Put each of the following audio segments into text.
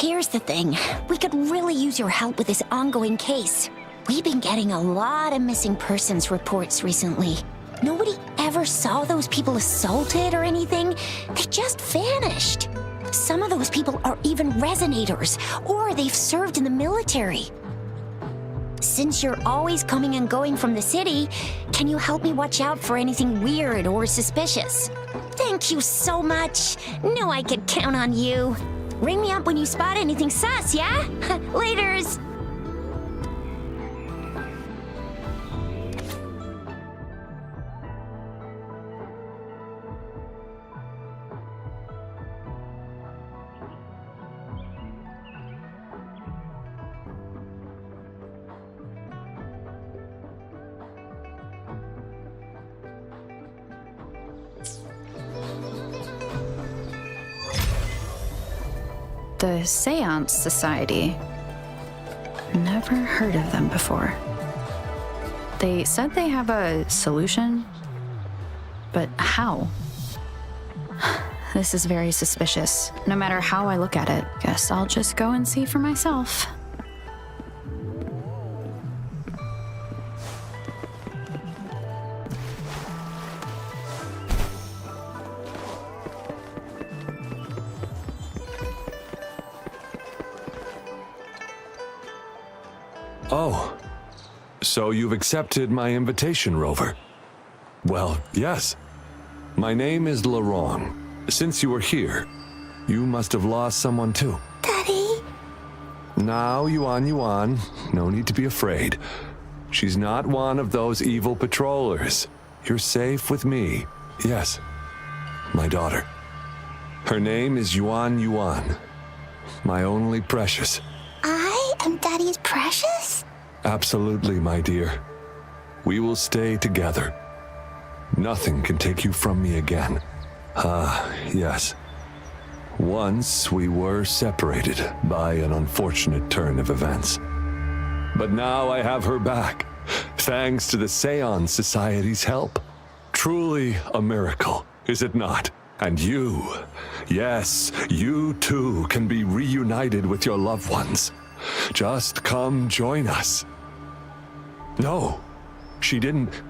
Here's the thing. We could really use your help with this ongoing case. We've been getting a lot of missing persons reports recently. Nobody ever saw those people assaulted or anything. They just vanished. Some of those people are even resonators, or they've served in the military. Since you're always coming and going from the city, can you help me watch out for anything weird or suspicious? Thank you so much. Knew I could count on you. Ring me up when you spot anything sus, yeah? Laters! The Seance Society. Never heard of them before. They said they have a solution, but how? This is very suspicious. No matter how I look at it, guess I'll just go and see for myself. Oh, so you've accepted my invitation, Rover? Well, yes. My name is Laurent. Since you were here, you must have lost someone too. Daddy? Now, Yuan, no need to be afraid. She's not one of those evil patrollers. You're safe with me. Yes, my daughter. Her name is Yuan, my only precious. I am Daddy's precious? Absolutely, my dear. We will stay together. Nothing can take you from me again. Yes. Once we were separated by an unfortunate turn of events. But now I have her back, thanks to the Seance Society's help. Truly a miracle, is it not? And you, yes, you too can be reunited with your loved ones. Just come join us. No, she didn't.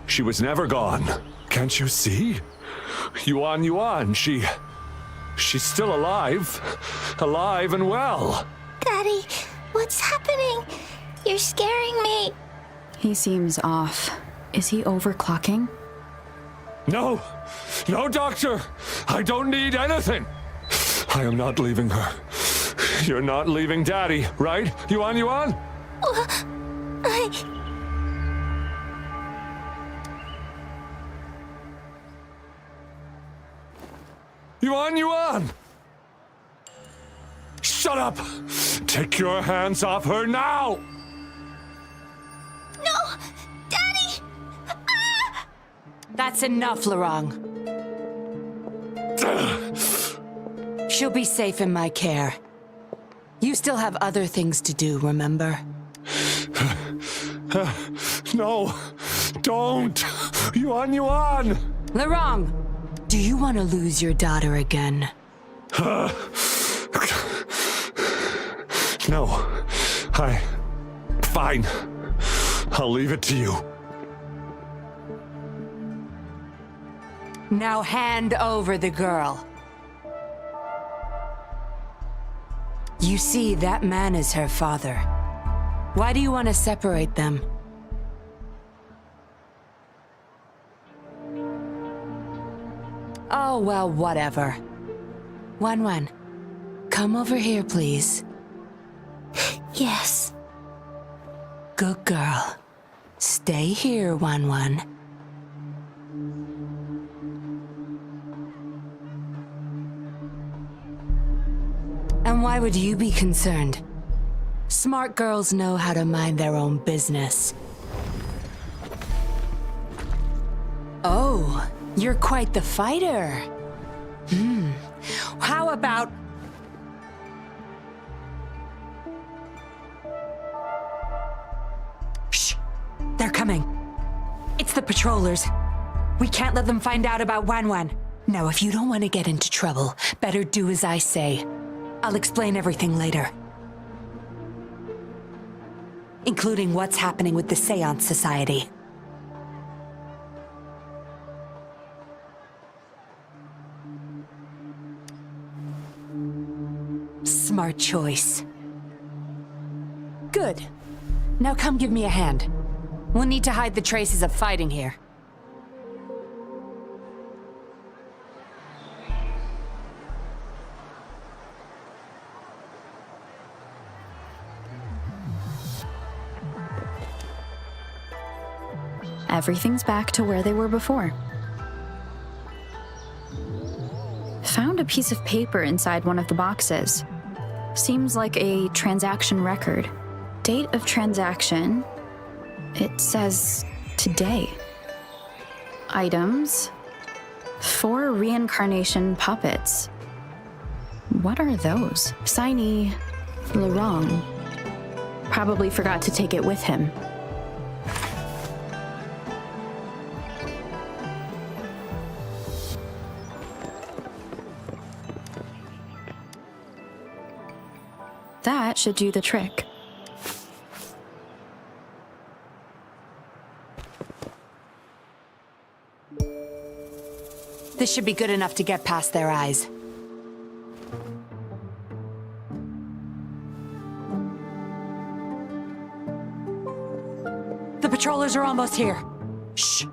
She was never gone. Can't you see? Yuan, she's still alive. Alive and well. Daddy, what's happening? You're scaring me. He seems off. Is he overclocking? No, doctor. I don't need anything. I am not leaving her. You're not leaving Daddy, right? Yuan? Yuan! Shut up! Take your hands off her now! No! Daddy! Ah! That's enough, Laurent. She'll be safe in my care. You still have other things to do, remember? No, don't! Yuan! Laurent, do you want to lose your daughter again? No, fine. I'll leave it to you. Now hand over the girl. You see, that man is her father. Why do you want to separate them? Oh, well, whatever. Wan, come over here, please. Yes. Good girl. Stay here, Wan. And why would you be concerned? Smart girls know how to mind their own business. Oh, you're quite the fighter. How about... Shh! They're coming. It's the patrollers. We can't let them find out about Wan. Now, if you don't want to get into trouble, better do as I say. I'll explain everything later. Including what's happening with the Seance Society. Smart choice. Good. Now come give me a hand. We'll need to hide the traces of fighting here. Everything's back to where they were before. Found a piece of paper inside one of the boxes. Seems like a transaction record. Date of transaction. It says today. Items. 4 reincarnation puppets. What are those? Signee Lorong. Probably forgot to take it with him. That should do the trick. This should be good enough to get past their eyes. The patrollers are almost here. Shh.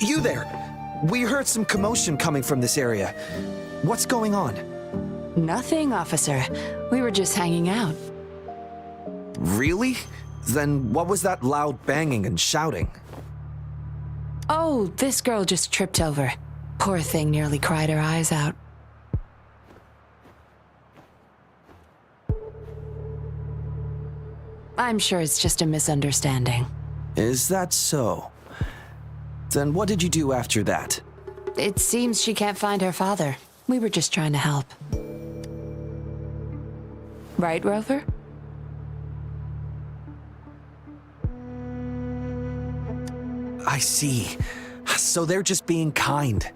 You there! We heard some commotion coming from this area. What's going on? Nothing, officer. We were just hanging out. Really? Then what was that loud banging and shouting? Oh, this girl just tripped over. Poor thing nearly cried her eyes out. I'm sure it's just a misunderstanding. Is that so? Then what did you do after that? It seems she can't find her father. We were just trying to help. Right, Rover? I see. So they're just being kind.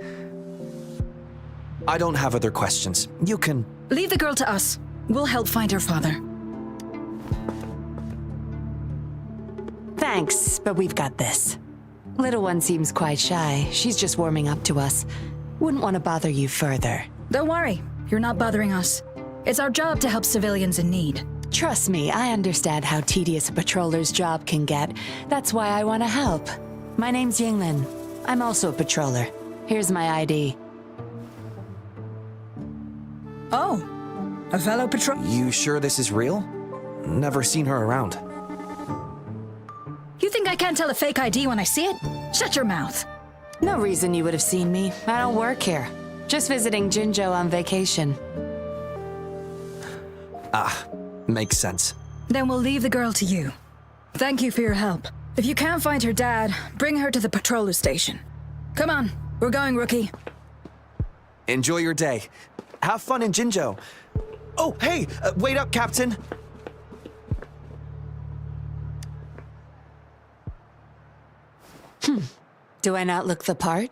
I don't have other questions. You can... Leave the girl to us. We'll help find her father. Thanks, but we've got this. Little one seems quite shy. She's just warming up to us. Wouldn't want to bother you further. Don't worry. You're not bothering us. It's our job to help civilians in need. Trust me, I understand how tedious a patroller's job can get. That's why I want to help. My name's Yinglin. I'm also a patroller. Here's my ID. Oh, a fellow patrol. You sure this is real? Never seen her around. You think I can't tell a fake ID when I see it? Shut your mouth. No reason you would have seen me. I don't work here. Just visiting Jinzhou on vacation. Makes sense. Then we'll leave the girl to you. Thank you for your help. If you can't find her dad, bring her to the patroller station. Come on, we're going, Rookie. Enjoy your day. Have fun in Jinzhou. Oh, hey! Wait up, Captain! Do I not look the part?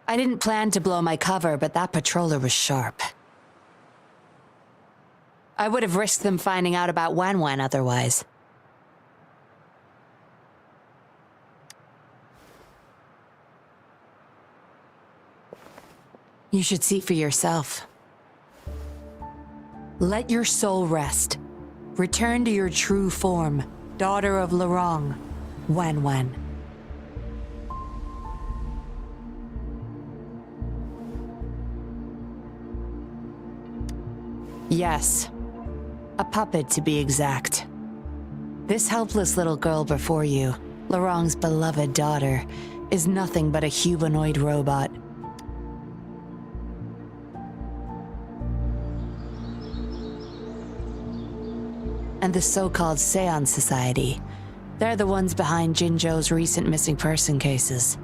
I didn't plan to blow my cover, but that patroller was sharp. I would have risked them finding out about Wan otherwise. You should see for yourself. Let your soul rest. Return to your true form, daughter of Lorong, Wan. Yes. A puppet, to be exact. This helpless little girl before you, Lorong's beloved daughter, is nothing but a humanoid robot. And the so-called Seance Society, they're the ones behind Jinzhou's recent missing person cases.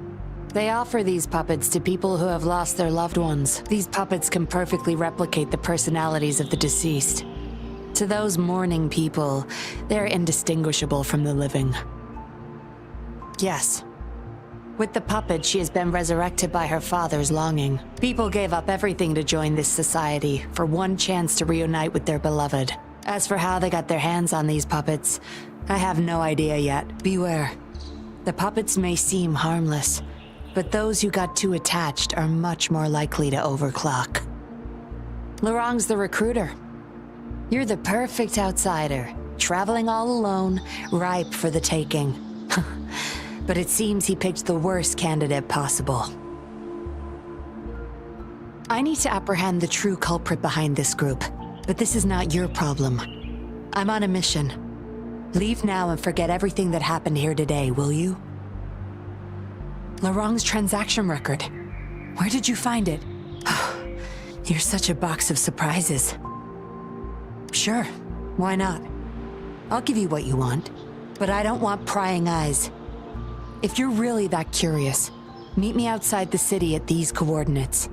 They offer these puppets to people who have lost their loved ones. These puppets can perfectly replicate the personalities of the deceased. To those mourning people, they're indistinguishable from the living. Yes, With the puppet, she has been resurrected by her father's longing. People gave up everything to join this society for one chance to reunite with their beloved. As for how they got their hands on these puppets, I have no idea yet. Beware. The puppets may seem harmless, but those who got too attached are much more likely to overclock. Lorang's the recruiter. You're the perfect outsider, traveling all alone, ripe for the taking. But it seems he picked the worst candidate possible. I need to apprehend the true culprit behind this group, but this is not your problem. I'm on a mission. Leave now and forget everything that happened here today, will you? Lorang's transaction record. Where did you find it? You're such a box of surprises. Sure, why not? I'll give you what you want, but I don't want prying eyes. If you're really that curious, meet me outside the city at these coordinates.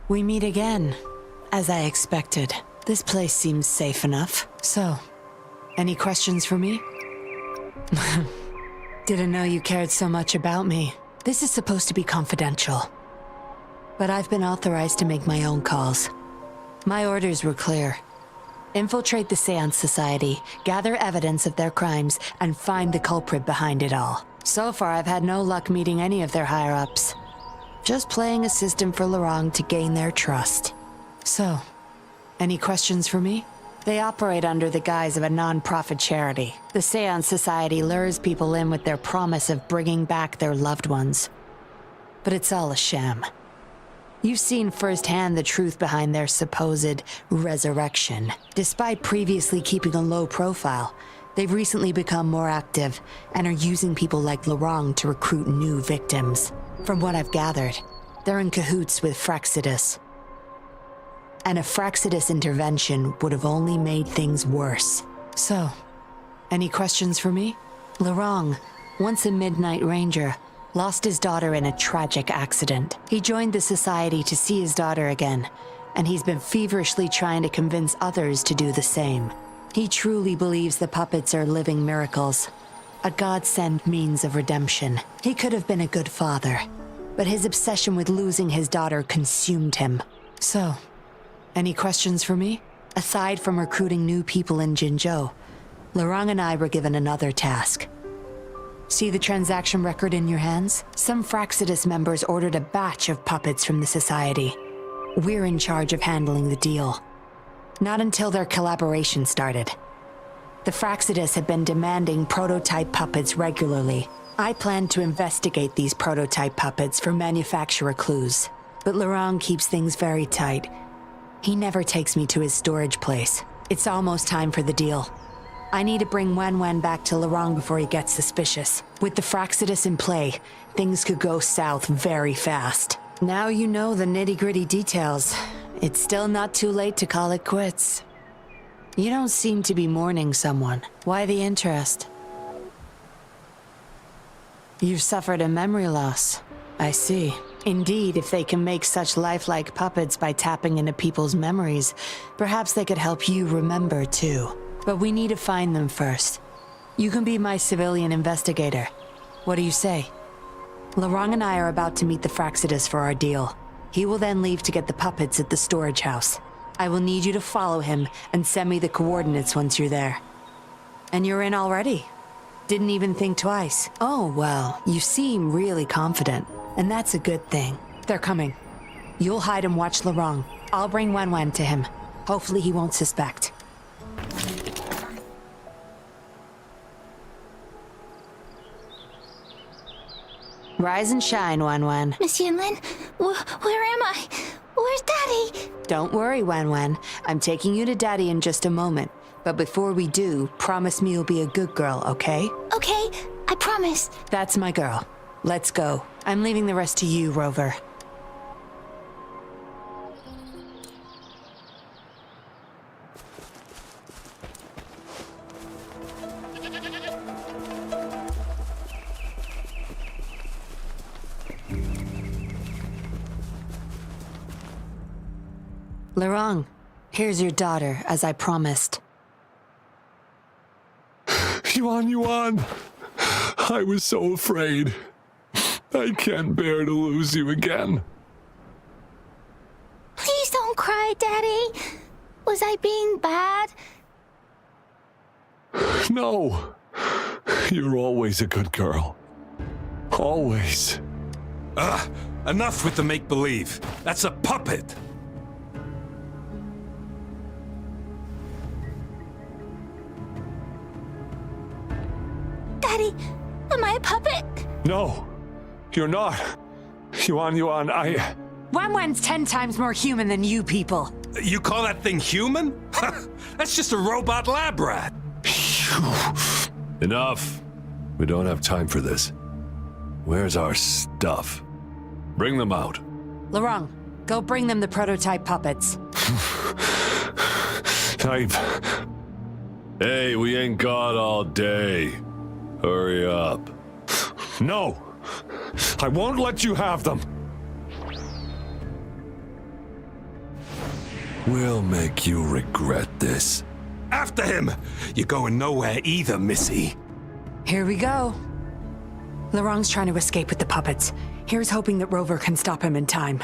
We meet again, as I expected. This place seems safe enough. So, any questions for me? Didn't know you cared so much about me. This is supposed to be confidential. But I've been authorized to make my own calls. My orders were clear. Infiltrate the Seance Society, gather evidence of their crimes, and find the culprit behind it all. So far, I've had no luck meeting any of their higher-ups. Just playing a system for Lorang to gain their trust. So, any questions for me? They operate under the guise of a non-profit charity. The Seance Society lures people in with their promise of bringing back their loved ones. But it's all a sham. You've seen firsthand the truth behind their supposed resurrection. Despite previously keeping a low profile, they've recently become more active and are using people like Lorang to recruit new victims. From what I've gathered, they're in cahoots with Fraxidus. And a Fraxidus intervention would have only made things worse. So, any questions for me? Lorang, once a Midnight Ranger, lost his daughter in a tragic accident. He joined the society to see his daughter again, and he's been feverishly trying to convince others to do the same. He truly believes the puppets are living miracles, a God-sent means of redemption. He could have been a good father, but his obsession with losing his daughter consumed him. So, any questions for me? Aside from recruiting new people in Jinzhou, Lorang and I were given another task. See the transaction record in your hands? Some Fraxidus members ordered a batch of puppets from the Society. We're in charge of handling the deal. Not until their collaboration started. The Fraxidus had been demanding prototype puppets regularly. I planned to investigate these prototype puppets for manufacturer clues, but Lorang keeps things very tight. He never takes me to his storage place. It's almost time for the deal. I need to bring Wen back to Lorang before he gets suspicious. With the Fraxidus in play, things could go south very fast. Now you know the nitty-gritty details. It's still not too late to call it quits. You don't seem to be mourning someone. Why the interest? You've suffered a memory loss. I see. Indeed, if they can make such lifelike puppets by tapping into people's memories, perhaps they could help you remember too. But we need to find them first. You can be my civilian investigator. What do you say? Lorang and I are about to meet the Fraxidus for our deal. He will then leave to get the puppets at the storage house. I will need you to follow him and send me the coordinates once you're there. And you're in already? Didn't even think twice. Oh, well, you seem really confident, and that's a good thing. They're coming. You'll hide and watch Lorang. I'll bring Wen to him. Hopefully he won't suspect. Rise and shine, Wan Wan. Miss Yinlin, where am I? Where's Daddy? Don't worry, Wan Wan. I'm taking you to Daddy in just a moment. But before we do, promise me you'll be a good girl, okay? Okay, I promise. That's my girl. Let's go. I'm leaving the rest to you, Rover. Lorong, here's your daughter, as I promised. Yuan, I was so afraid. I can't bear to lose you again. Please don't cry, Daddy. Was I being bad? No. You're always a good girl. Always. Enough with the make-believe. That's a puppet. Daddy, am I a puppet? No, you're not. Yuan, Wan Wan's 10 times more human than you people. You call that thing human? That's just a robot lab rat. Enough. We don't have time for this. Where's our stuff? Bring them out. Lorong, go bring them the prototype puppets. Hey, we ain't got all day. Hurry up. No! I won't let you have them! We'll make you regret this. After him! You're going nowhere either, Missy. Here we go. Lorong's trying to escape with the puppets. Here's hoping that Rover can stop him in time.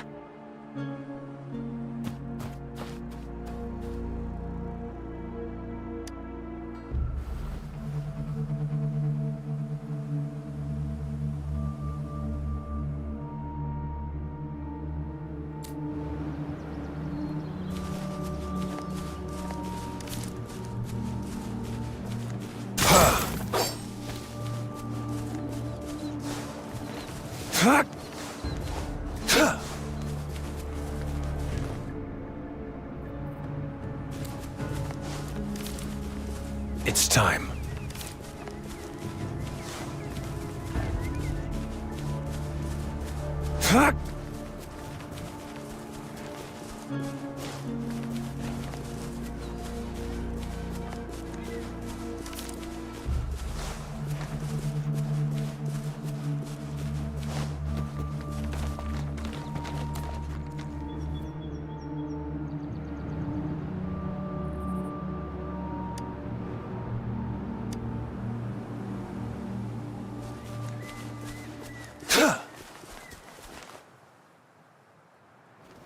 It's time.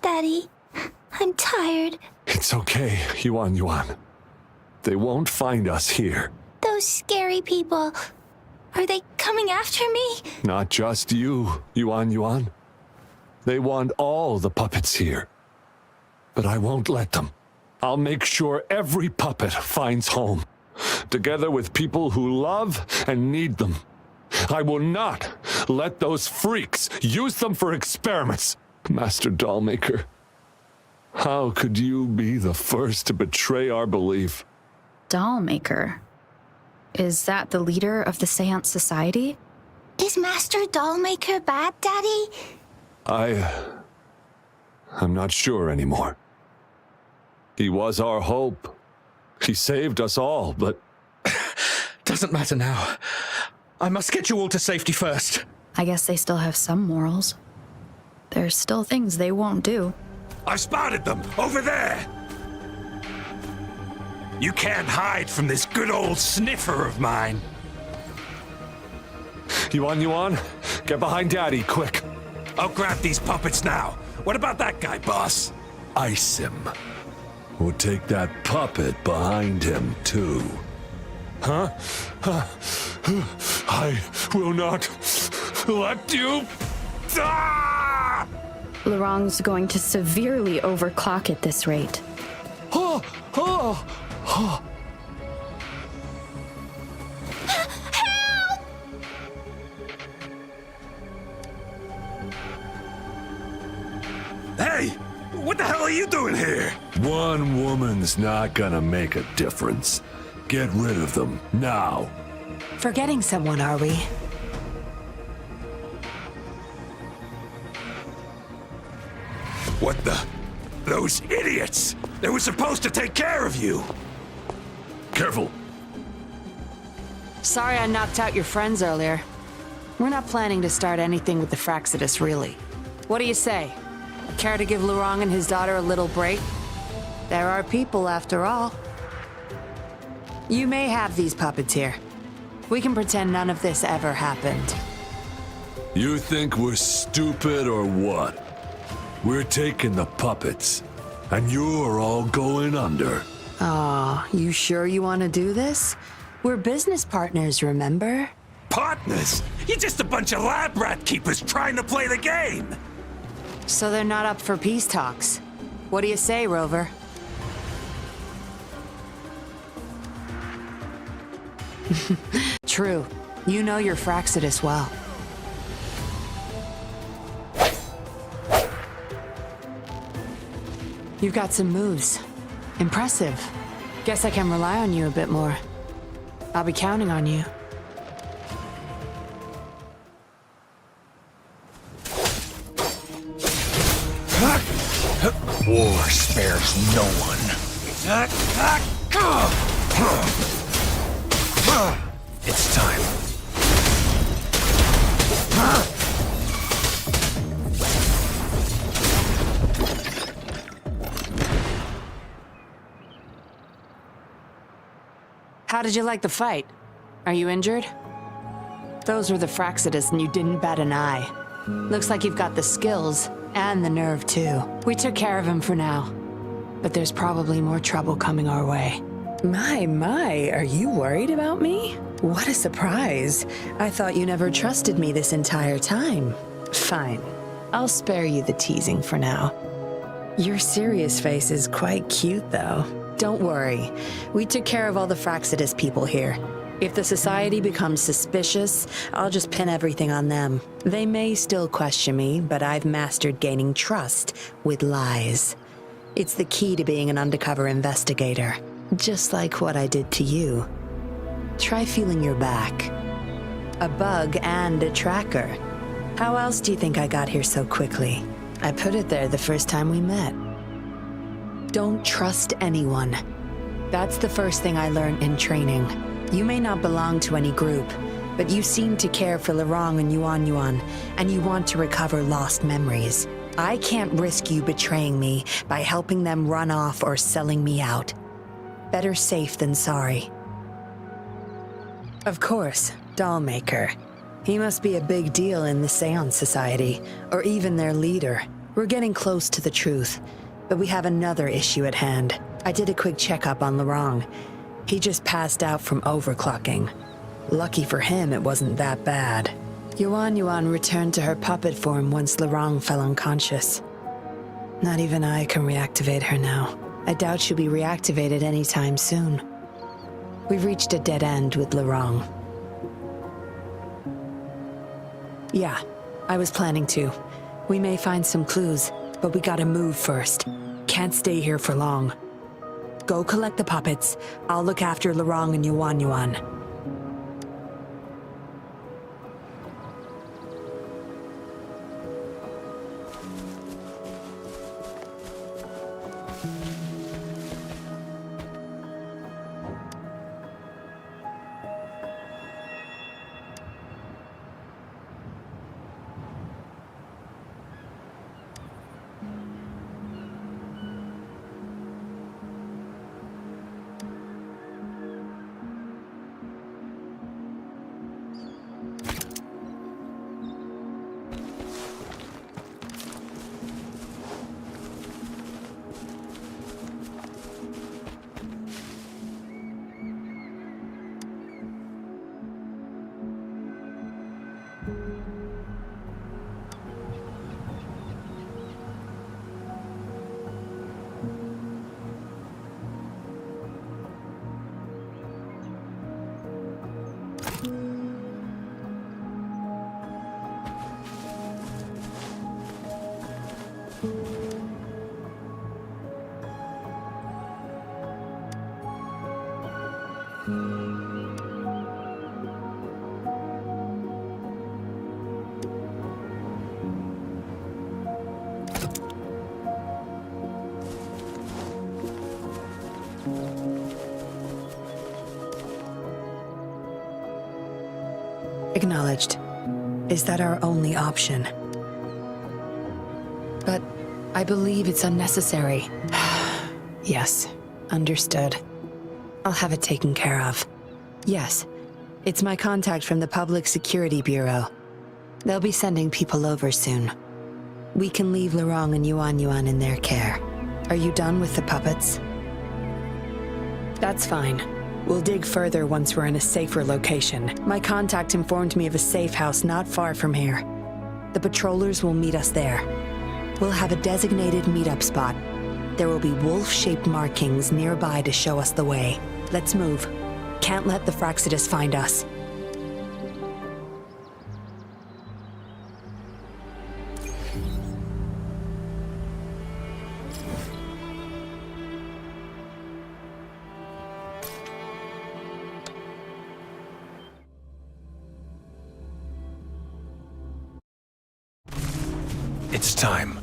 Daddy, I'm tired. It's okay, Yuan. They won't find us here. Those scary people, are they coming after me? Not just you, Yuan. They want all the puppets here. But I won't let them. I'll make sure every puppet finds home, together with people who love and need them. I will not let those freaks use them for experiments. Master Dollmaker, how could you be the first to betray our belief? Dollmaker? Is that the leader of the Seance Society? Is Master Dollmaker bad, Daddy? I'm not sure anymore. He was our hope. He saved us all, but... Doesn't matter now. I must get you all to safety first. I guess they still have some morals. There's still things they won't do. I spotted them over there. You can't hide from this good old sniffer of mine. Yuan, get behind Daddy, quick. I'll grab these puppets now. What about that guy, boss? Ice him. We'll take that puppet behind him, too. Huh? I will not let you... Ah! Lorong's going to severely overclock at this rate. What the hell are you doing here? One woman's not gonna make a difference. Get rid of them, now. Forgetting someone, are we? What the? Those idiots! They were supposed to take care of you! Careful. Sorry I knocked out your friends earlier. We're not planning to start anything with the Fraxidus, really. What do you say? Care to give Lurong and his daughter a little break? There are people, after all. You may have these puppets here. We can pretend none of this ever happened. You think we're stupid or what? We're taking the puppets, and you're all going under. Aw, you sure you want to do this? We're business partners, remember? Partners? You're just a bunch of lab rat keepers trying to play the game! So they're not up for peace talks. What do you say, Rover? True. You know your Fraxidus well. You've got some moves. Impressive. Guess I can rely on you a bit more. I'll be counting on you. War spares no one. It's time. How did you like the fight? Are you injured? Those were the Fraxidus and you didn't bat an eye. Looks like you've got the skills and the nerve too. We took care of him for now. But there's probably more trouble coming our way. My, are you worried about me? What a surprise. I thought you never trusted me this entire time. Fine. I'll spare you the teasing for now. Your serious face is quite cute, though. Don't worry. We took care of all the Fraxidus people here. If the society becomes suspicious, I'll just pin everything on them. They may still question me, but I've mastered gaining trust with lies. It's the key to being an undercover investigator. Just like what I did to you. Try feeling your back. A bug and a tracker. How else do you think I got here so quickly? I put it there the first time we met. Don't trust anyone. That's the first thing I learned in training. You may not belong to any group, but you seem to care for Lurong and Yuan Yuan, and you want to recover lost memories. I can't risk you betraying me by helping them run off or selling me out. Better safe than sorry. Of course, Dollmaker. He must be a big deal in the Seance Society, or even their leader. We're getting close to the truth, but we have another issue at hand. I did a quick checkup on Lurong. He just passed out from overclocking. Lucky for him, it wasn't that bad. Yuan Yuan returned to her puppet form once Lurong fell unconscious. Not even I can reactivate her now. I doubt she'll be reactivated anytime soon. We've reached a dead end with Lurong. Yeah, I was planning to. We may find some clues, but we gotta move first. Can't stay here for long. Go collect the puppets. I'll look after Lurong and Yuan Yuan. Acknowledged. Is that our only option? But I believe it's unnecessary. Yes, understood. I'll have it taken care of. Yes, it's my contact from the Public Security Bureau. They'll be sending people over soon. We can leave Lorong and Yuan Yuan in their care. Are you done with the puppets? That's fine. We'll dig further once we're in a safer location. My contact informed me of a safe house not far from here. The patrollers will meet us there. We'll have a designated meetup spot. There will be wolf-shaped markings nearby to show us the way. Let's move. Can't let the Fraxidus find us. It's time.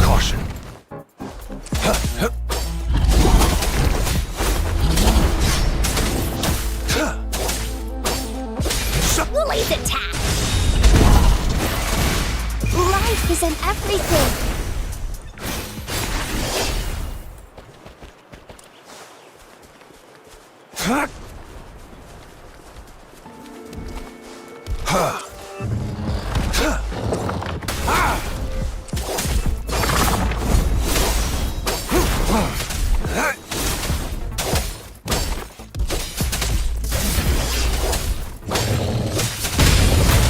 Caution. Lily's attack! Life is in everything!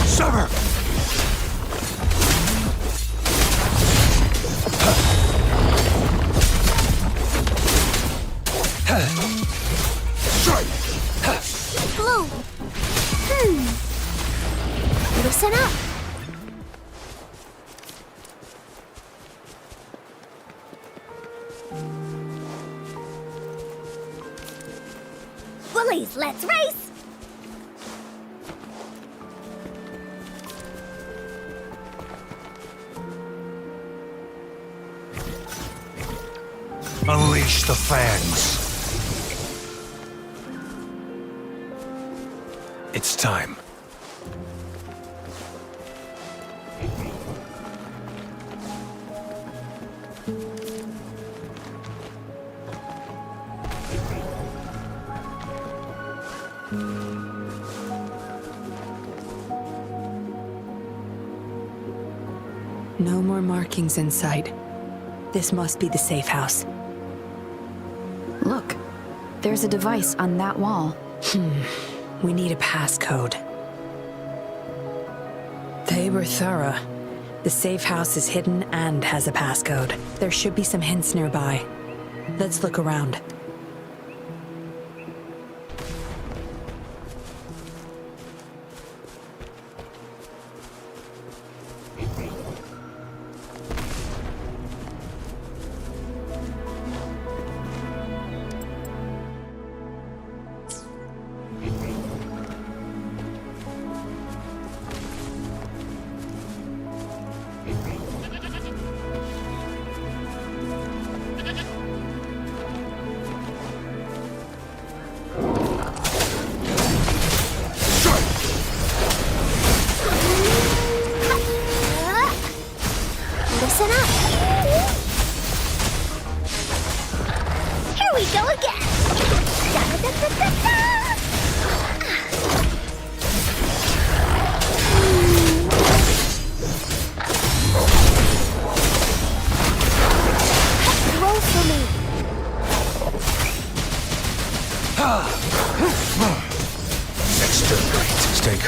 Sever! Strike! Blue! Listen up! Bullies, let's race! Unleash the fangs. It's time. No more markings in sight. This must be the safe house. Look, there's a device on that wall. We need a passcode. They were thorough. The safe house is hidden and has a passcode. There should be some hints nearby. Let's look around.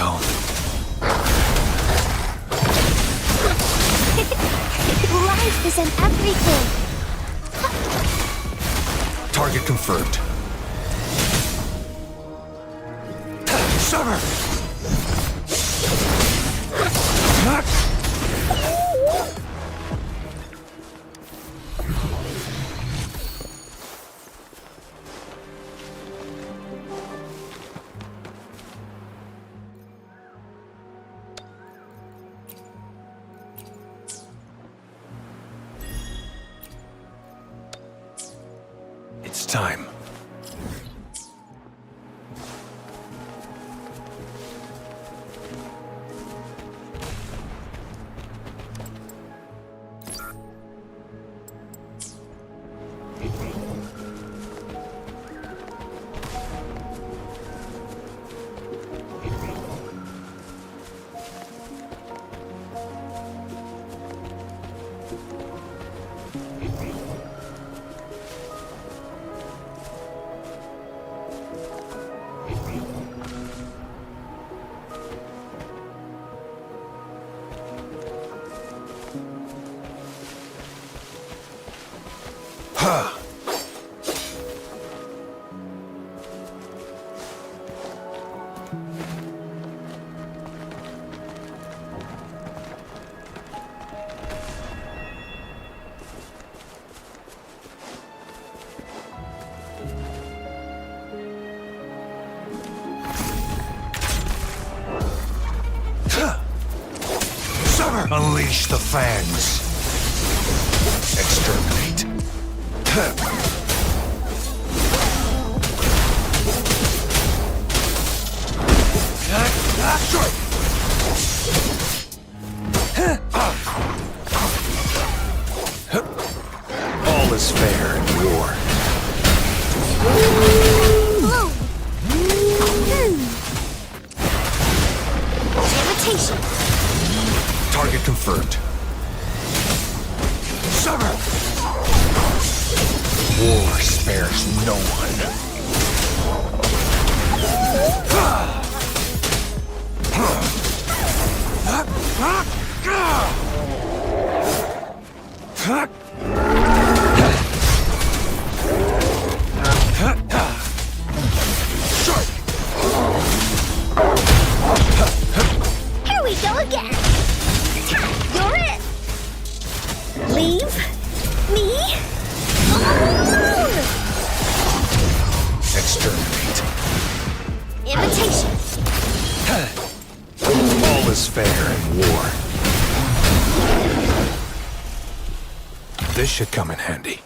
home. Life is in everything. Target confirmed. Summer! It's time. Unleash the fangs. Exterminate. All is fair in war. Imitation. Target confirmed. Summer! War spares no one. Here we go again. You're it. Leave me alone. Exterminate. Imitation. All is fair in war. This should come in handy.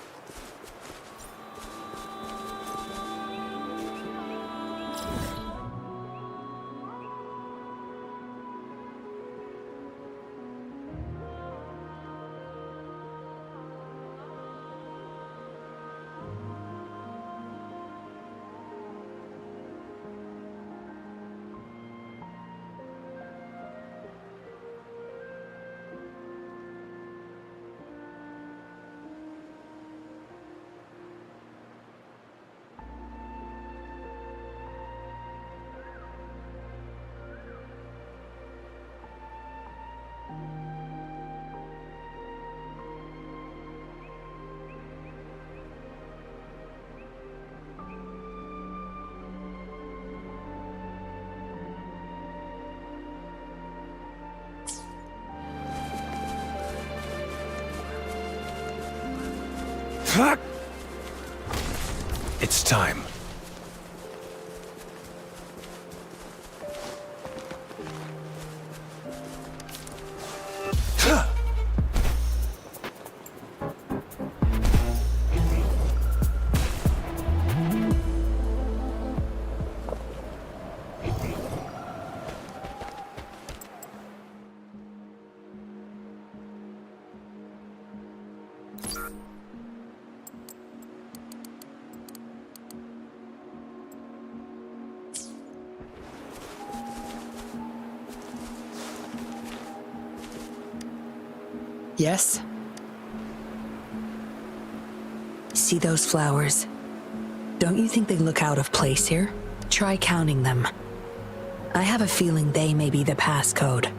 It's time. Yes? See those flowers? Don't you think they look out of place here? Try counting them. I have a feeling they may be the passcode.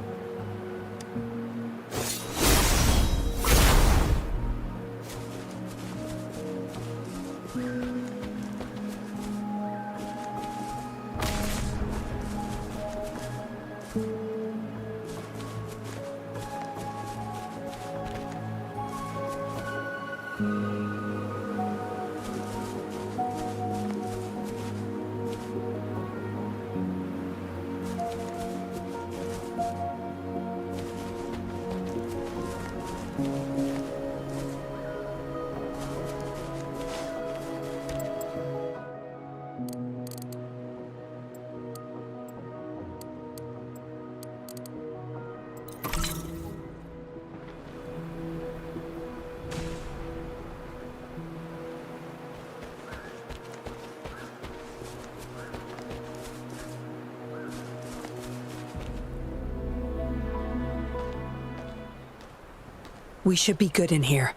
We should be good in here.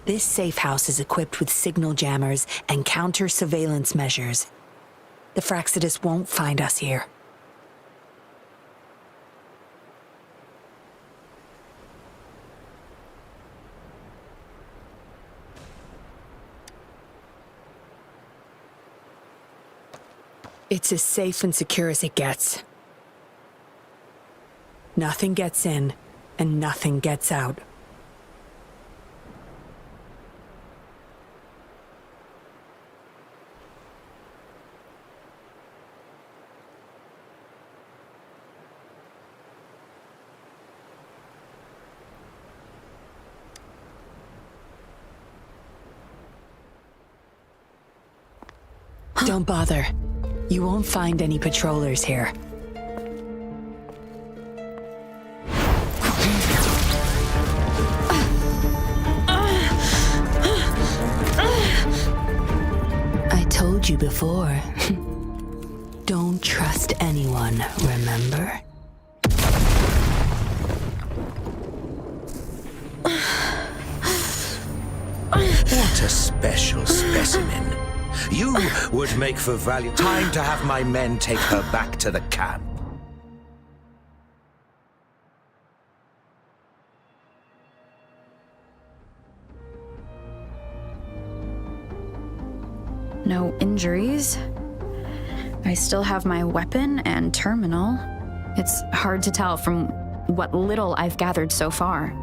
This safe house is equipped with signal jammers and counter-surveillance measures. The Fraxidus won't find us here. It's as safe and secure as it gets. Nothing gets in, and nothing gets out. Don't bother. You won't find any patrollers here. I told you before. Don't trust anyone, remember? What a special specimen. You would make for value. Time to have my men take her back to the camp. No injuries. I still have my weapon and terminal. It's hard to tell from what little I've gathered so far.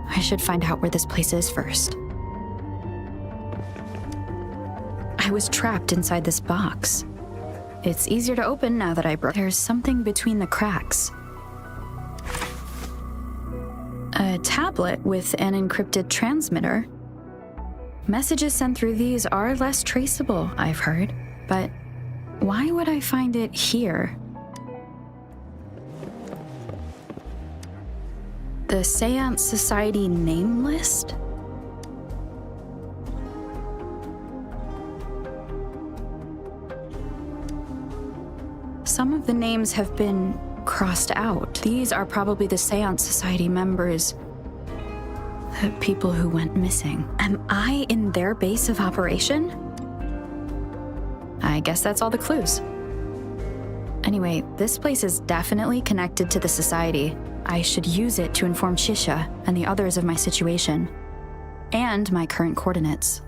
I should find out where this place is first. I was trapped inside this box. It's easier to open now that I broke. There's something between the cracks. A tablet with an encrypted transmitter. Messages sent through these are less traceable, I've heard. But why would I find it here? The Seance Society name list? Some of the names have been crossed out. These are probably the Seance Society members. The people who went missing. Am I in their base of operation? I guess that's all the clues. Anyway, this place is definitely connected to the Society. I should use it to inform Shisha and the others of my situation. And my current coordinates.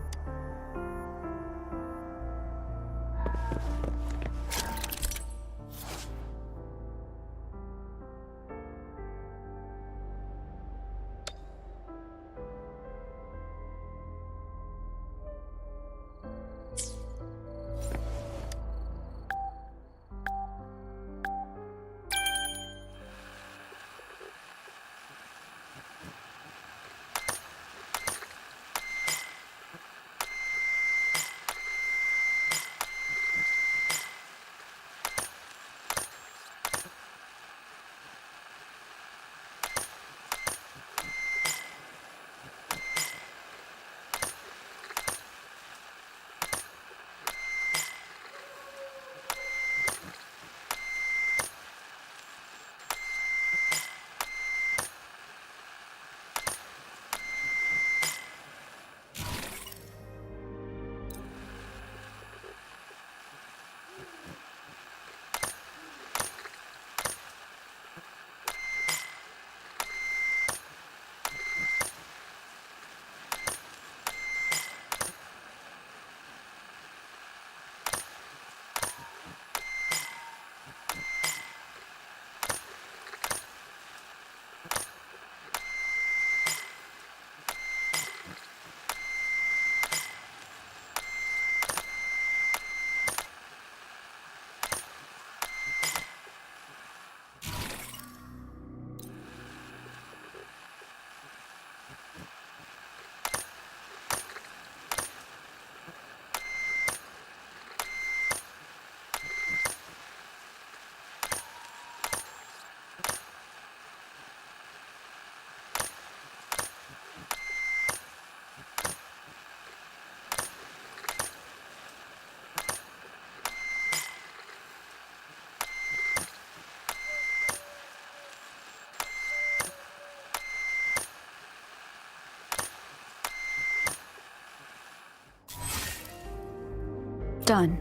Done.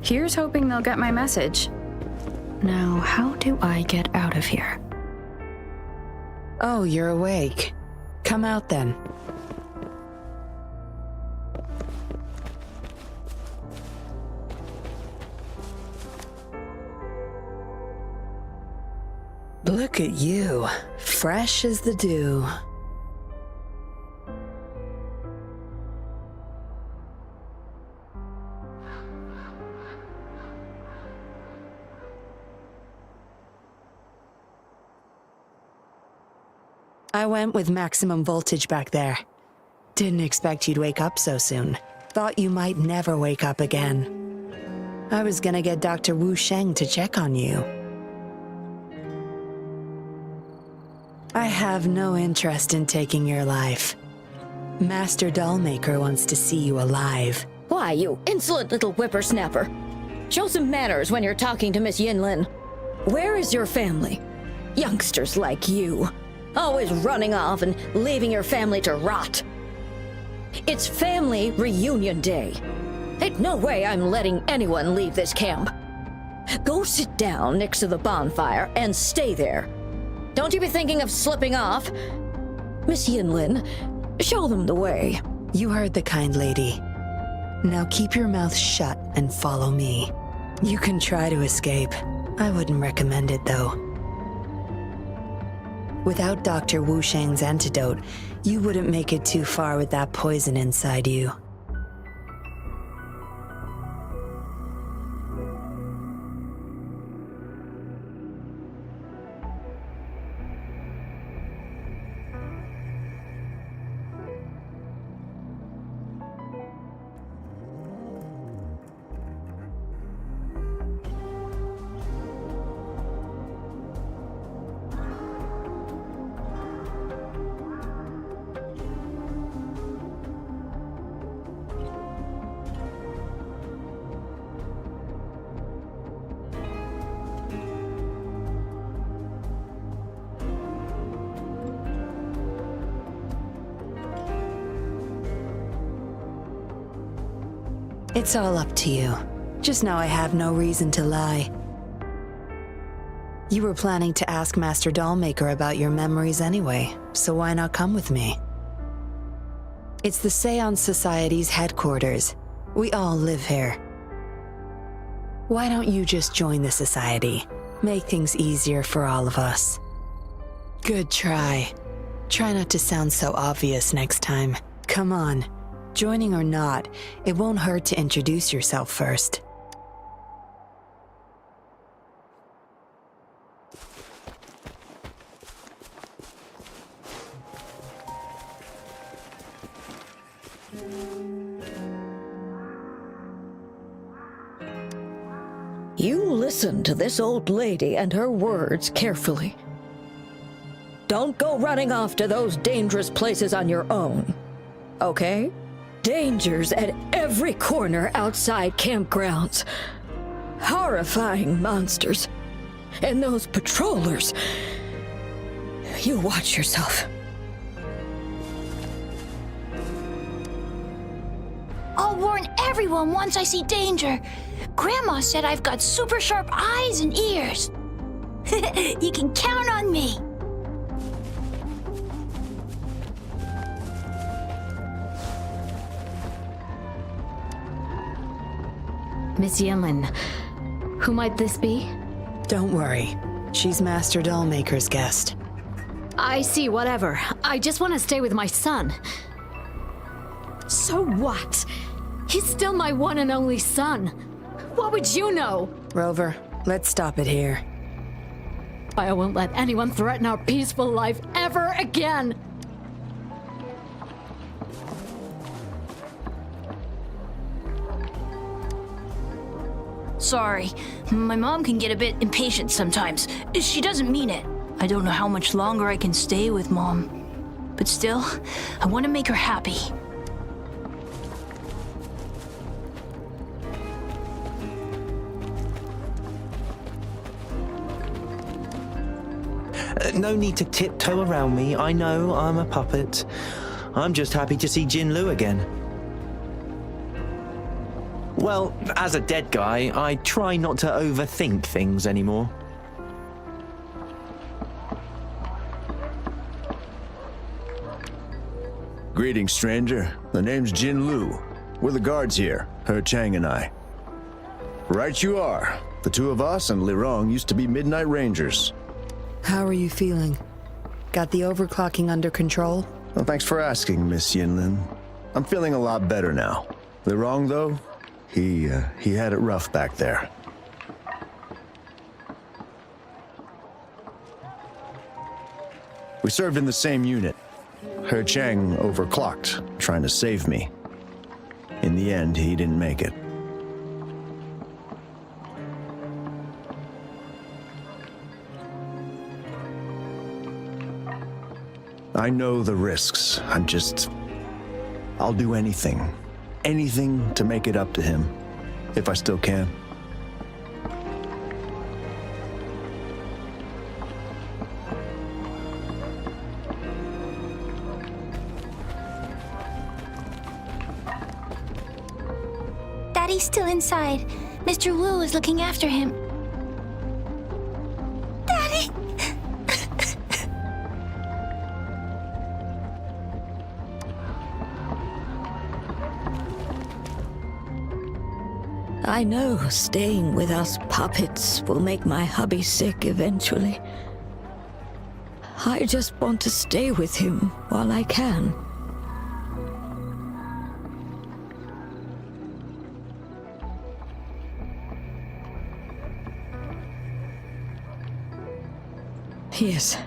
Here's hoping they'll get my message. Now, how do I get out of here? Oh, you're awake. Come out then. Look at you, fresh as the dew. I went with maximum voltage back there. Didn't expect you'd wake up so soon. Thought you might never wake up again. I was gonna get Dr. Wu Sheng to check on you. I have no interest in taking your life. Master Dollmaker wants to see you alive. Why, you insolent little whippersnapper? Show some manners when you're talking to Miss Yinlin. Where is your family? Youngsters like you. Always running off and leaving your family to rot. It's family reunion day. Ain't no way I'm letting anyone leave this camp. Go sit down next to the bonfire and stay there. Don't you be thinking of slipping off. Miss Yinlin, show them the way. You heard the kind lady. Now keep your mouth shut and follow me. You can try to escape. I wouldn't recommend it, though. Without Dr. Wu Sheng's antidote, you wouldn't make it too far with that poison inside you. It's all up to you. Just know I have no reason to lie. You were planning to ask Master Dollmaker about your memories anyway, so why not come with me? It's the Seance Society's headquarters. We all live here. Why don't you just join the society? Make things easier for all of us. Good try. Try not to sound so obvious next time. Come on. Joining or not, it won't hurt to introduce yourself first. You listen to this old lady and her words carefully. Don't go running off to those dangerous places on your own, okay? Dangers at every corner outside campgrounds. Horrifying monsters. And those patrollers. You watch yourself. I'll warn everyone once I see danger. Grandma said I've got super sharp eyes and ears. You can count on me. Miss Yinlin, who might this be? Don't worry. She's Master Dollmaker's guest. I see, whatever. I just want to stay with my son. So what? He's still my one and only son. What would you know? Rover, let's stop it here. I won't let anyone threaten our peaceful life ever again. Sorry, my mom can get a bit impatient sometimes. She doesn't mean it. I don't know how much longer I can stay with Mom. But still, I want to make her happy. No need to tiptoe around me. I know I'm a puppet. I'm just happy to see Jinlu again. Well, as a dead guy, I try not to overthink things anymore. Greetings, stranger. The name's Jin Lu. We're the guards here, He Chang and I. Right you are. The two of us and Lirong used to be Midnight Rangers. How are you feeling? Got the overclocking under control? Well, thanks for asking, Miss Yinlin. I'm feeling a lot better now. Lirong, though, he had it rough back there. We served in the same unit. He Chang overclocked, trying to save me. In the end, he didn't make it. I know the risks. I'll do anything. Anything to make it up to him, if I still can. Daddy's still inside. Mr. Wu is looking after him. Daddy! I know staying with us puppets will make my hubby sick eventually. I just want to stay with him while I can. Yes.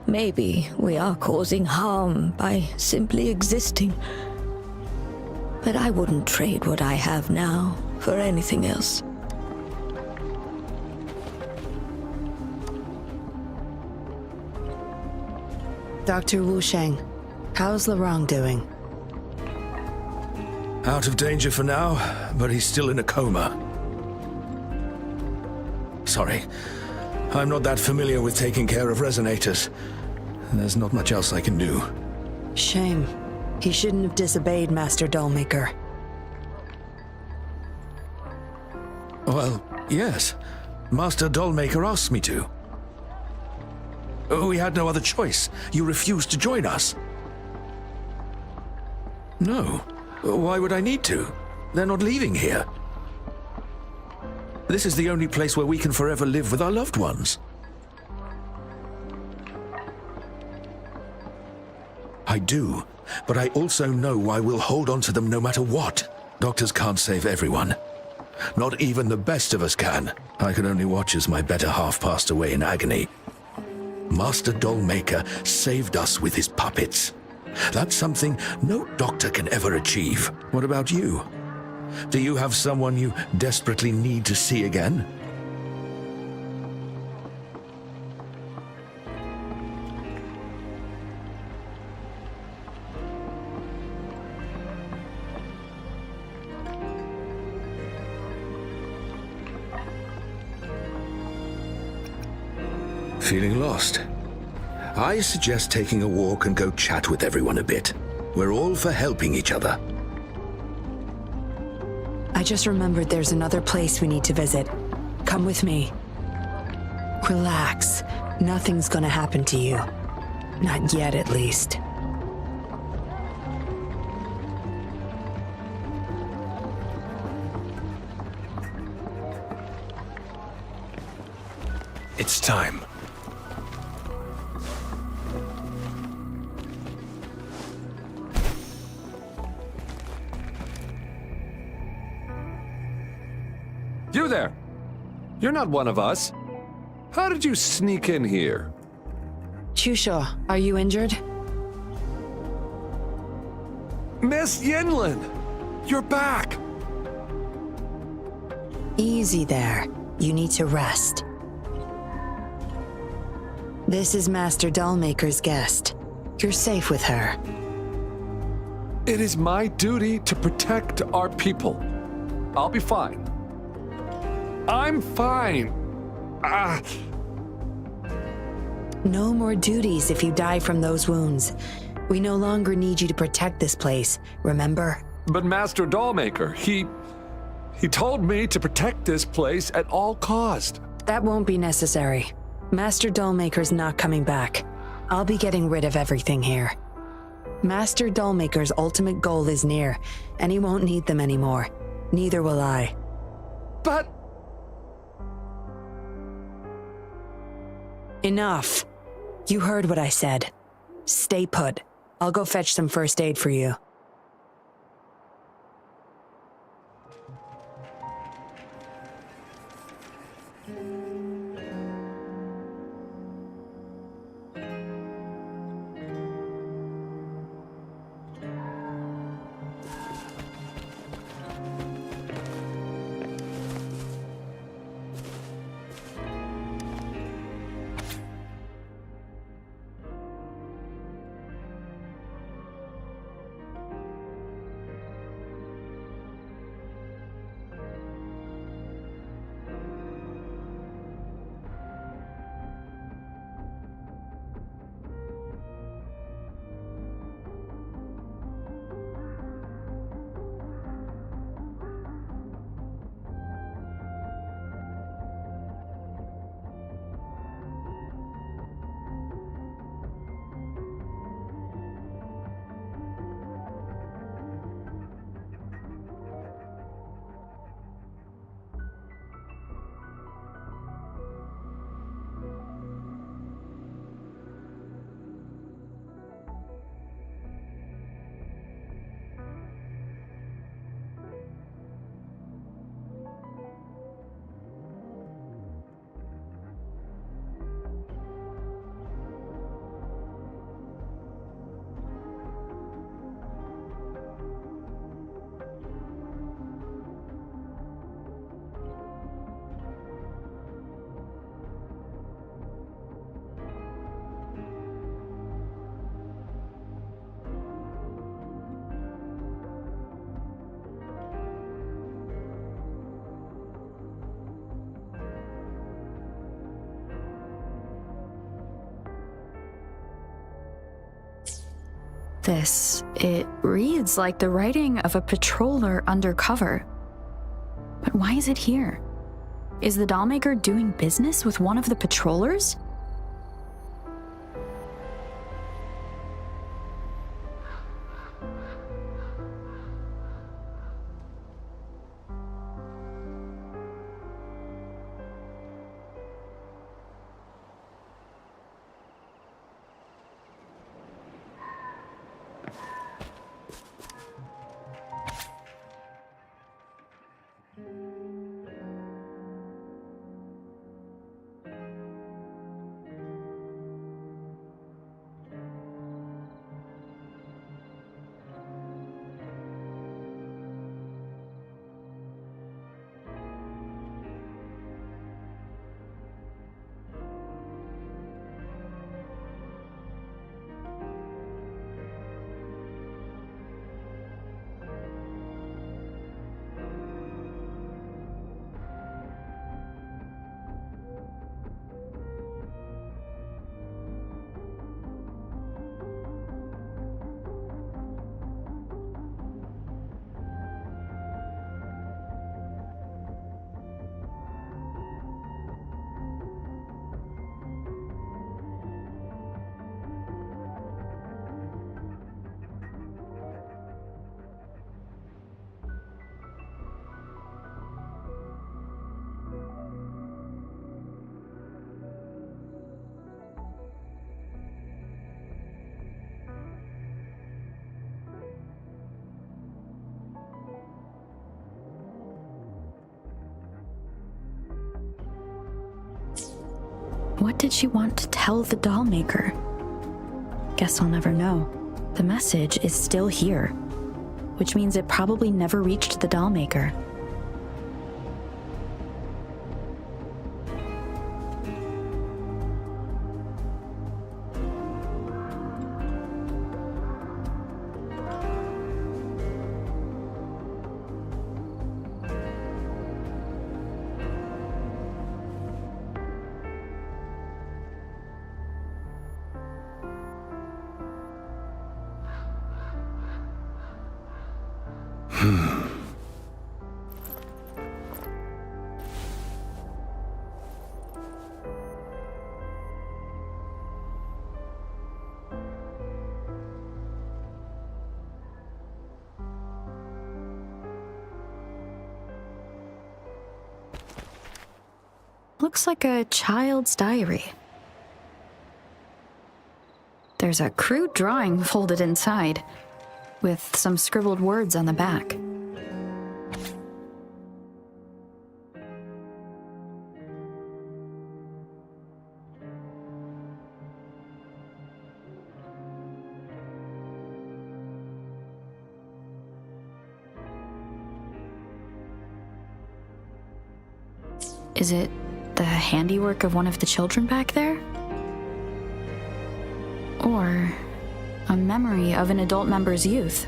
Maybe we are causing harm by simply existing. But I wouldn't trade what I have now for anything else. Dr. Wu Sheng, how's Lirong doing? Out of danger for now, but he's still in a coma. Sorry, I'm not that familiar with taking care of resonators. There's not much else I can do. Shame. He shouldn't have disobeyed Master Dollmaker. Well, yes. Master Dollmaker asked me to. We had no other choice. You refused to join us. No. Why would I need to? They're not leaving here. This is the only place where we can forever live with our loved ones. I do, but I also know I will hold on to them no matter what. Doctors can't save everyone. Not even the best of us can. I could only watch as my better half passed away in agony. Master Dollmaker saved us with his puppets. That's something no doctor can ever achieve. What about you? Do you have someone you desperately need to see again? Feeling lost? I suggest taking a walk and go chat with everyone a bit. We're all for helping each other. I just remembered there's another place we need to visit. Come with me. Relax. Nothing's gonna happen to you. Not yet, at least. It's time. You there! You're not one of us. How did you sneak in here? Chusho, are you injured? Miss Yinlin! You're back! Easy there. You need to rest. This is Master Dollmaker's guest. You're safe with her. It is my duty to protect our people. I'll be fine. I'm fine. No more duties if you die from those wounds. We no longer need you to protect this place, remember? But Master Dollmaker, he told me to protect this place at all cost. That won't be necessary. Master Dollmaker's not coming back. I'll be getting rid of everything here. Master Dollmaker's ultimate goal is near, and he won't need them anymore. Neither will I. But... Enough. You heard what I said. Stay put. I'll go fetch some first aid for you. It reads like the writing of a patroller undercover. But why is it here? Is the Dollmaker doing business with one of the patrollers? What did she want to tell the Dollmaker? Guess I'll never know. The message is still here, which means it probably never reached the Dollmaker. Looks like a child's diary. There's a crude drawing folded inside, with some scribbled words on the back. Is it the handiwork of one of the children back there? Or a memory of an adult member's youth?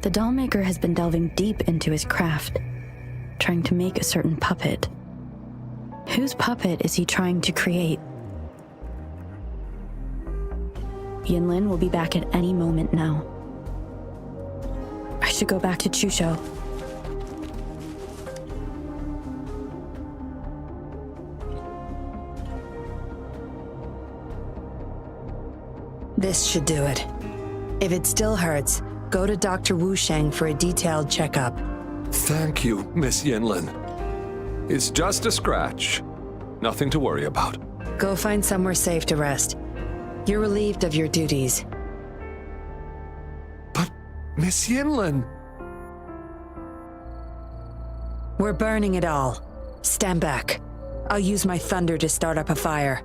The dollmaker has been delving deep into his craft, trying to make a certain puppet. Whose puppet is he trying to create? Yinlin will be back at any moment now. I should go back to Chusho. This should do it. If it still hurts, go to Dr. Wu Sheng for a detailed checkup. Thank you, Miss Yinlin. It's just a scratch. Nothing to worry about. Go find somewhere safe to rest. You're relieved of your duties. But, Miss Yinlin... We're burning it all. Stand back. I'll use my thunder to start up a fire.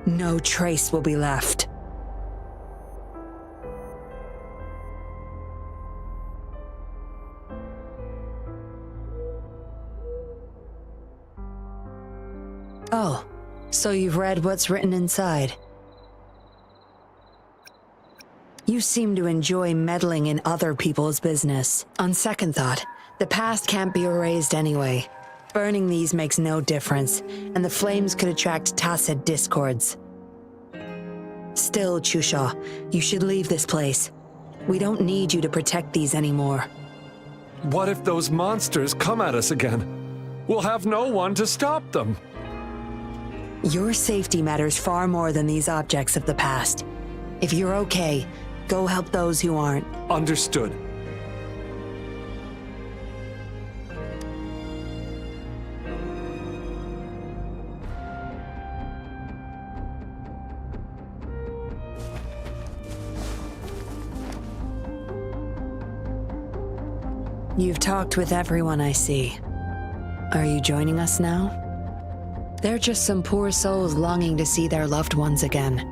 No trace will be left. Oh, so you've read what's written inside. You seem to enjoy meddling in other people's business. On second thought, the past can't be erased anyway. Burning these makes no difference, and the flames could attract tacit discords. Still, Chusha, you should leave this place. We don't need you to protect these anymore. What if those monsters come at us again? We'll have no one to stop them. Your safety matters far more than these objects of the past. If you're okay, go help those who aren't. Understood. You've talked with everyone I see. Are you joining us now? They're just some poor souls longing to see their loved ones again.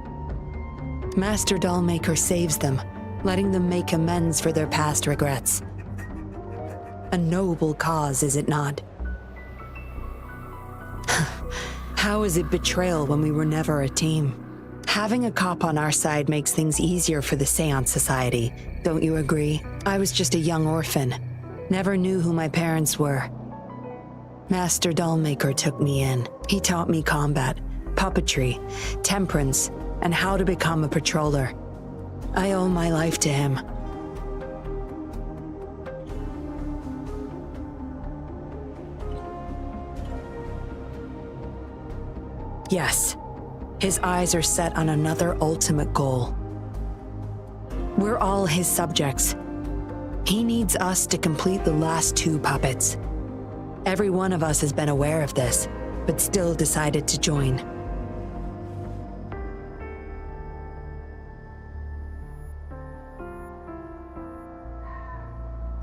Master Dollmaker saves them, letting them make amends for their past regrets. A noble cause, is it not? How is it betrayal when we were never a team? Having a cop on our side makes things easier for the Seance Society, don't you agree? I was just a young orphan. Never knew who my parents were. Master Dollmaker took me in. He taught me combat, puppetry, temperance, and how to become a patroller. I owe my life to him. Yes, his eyes are set on another ultimate goal. We're all his subjects. He needs us to complete the last 2 puppets. Every one of us has been aware of this, but still decided to join.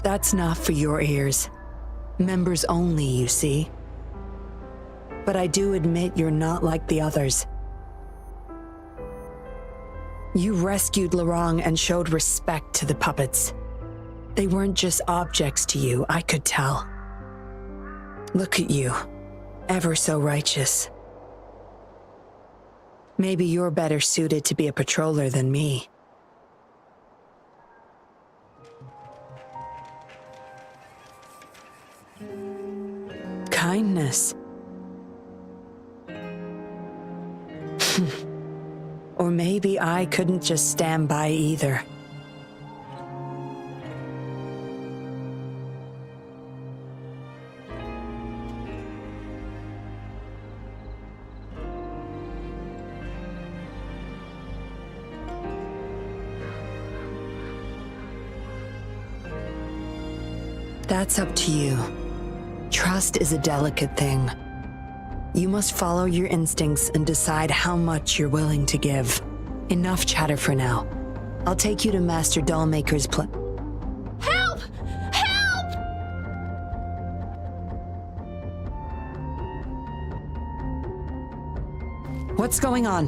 That's not for your ears. Members only, you see. But I do admit you're not like the others. You rescued Lorong and showed respect to the puppets. They weren't just objects to you, I could tell. Look at you, ever so righteous. Maybe you're better suited to be a patroller than me. Kindness. Or maybe I couldn't just stand by either. That's up to you. Trust is a delicate thing. You must follow your instincts and decide how much you're willing to give. Enough chatter for now. I'll take you to Master Dollmaker's Help! Help! What's going on?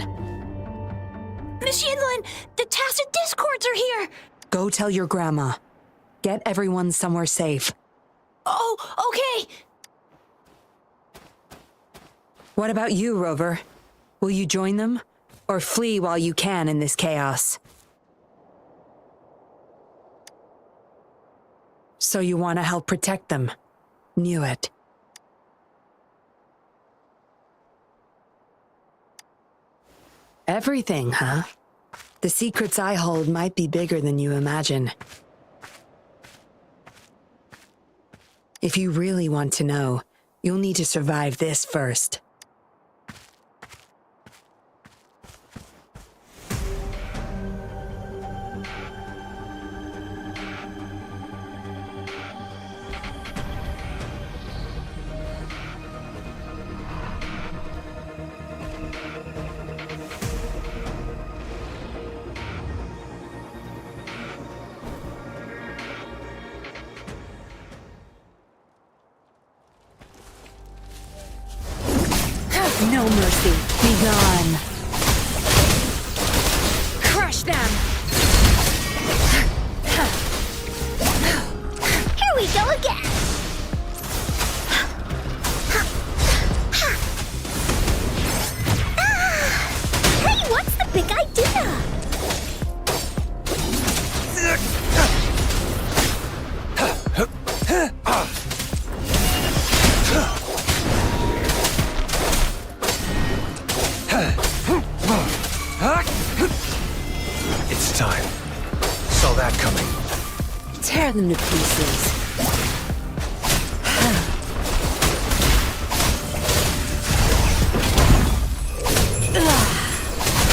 Miss Yinlin, the Tacit Discords are here! Go tell your grandma. Get everyone somewhere safe. Oh, okay! What about you, Rover? Will you join them? Or flee while you can in this chaos? So you want to help protect them? Knew it. Everything, huh? The secrets I hold might be bigger than you imagine. If you really want to know, you'll need to survive this first. No mercy. Be gone. Crush them! Here we go again! Hey, what's the big idea? It's time. Saw that coming. Tear them to pieces.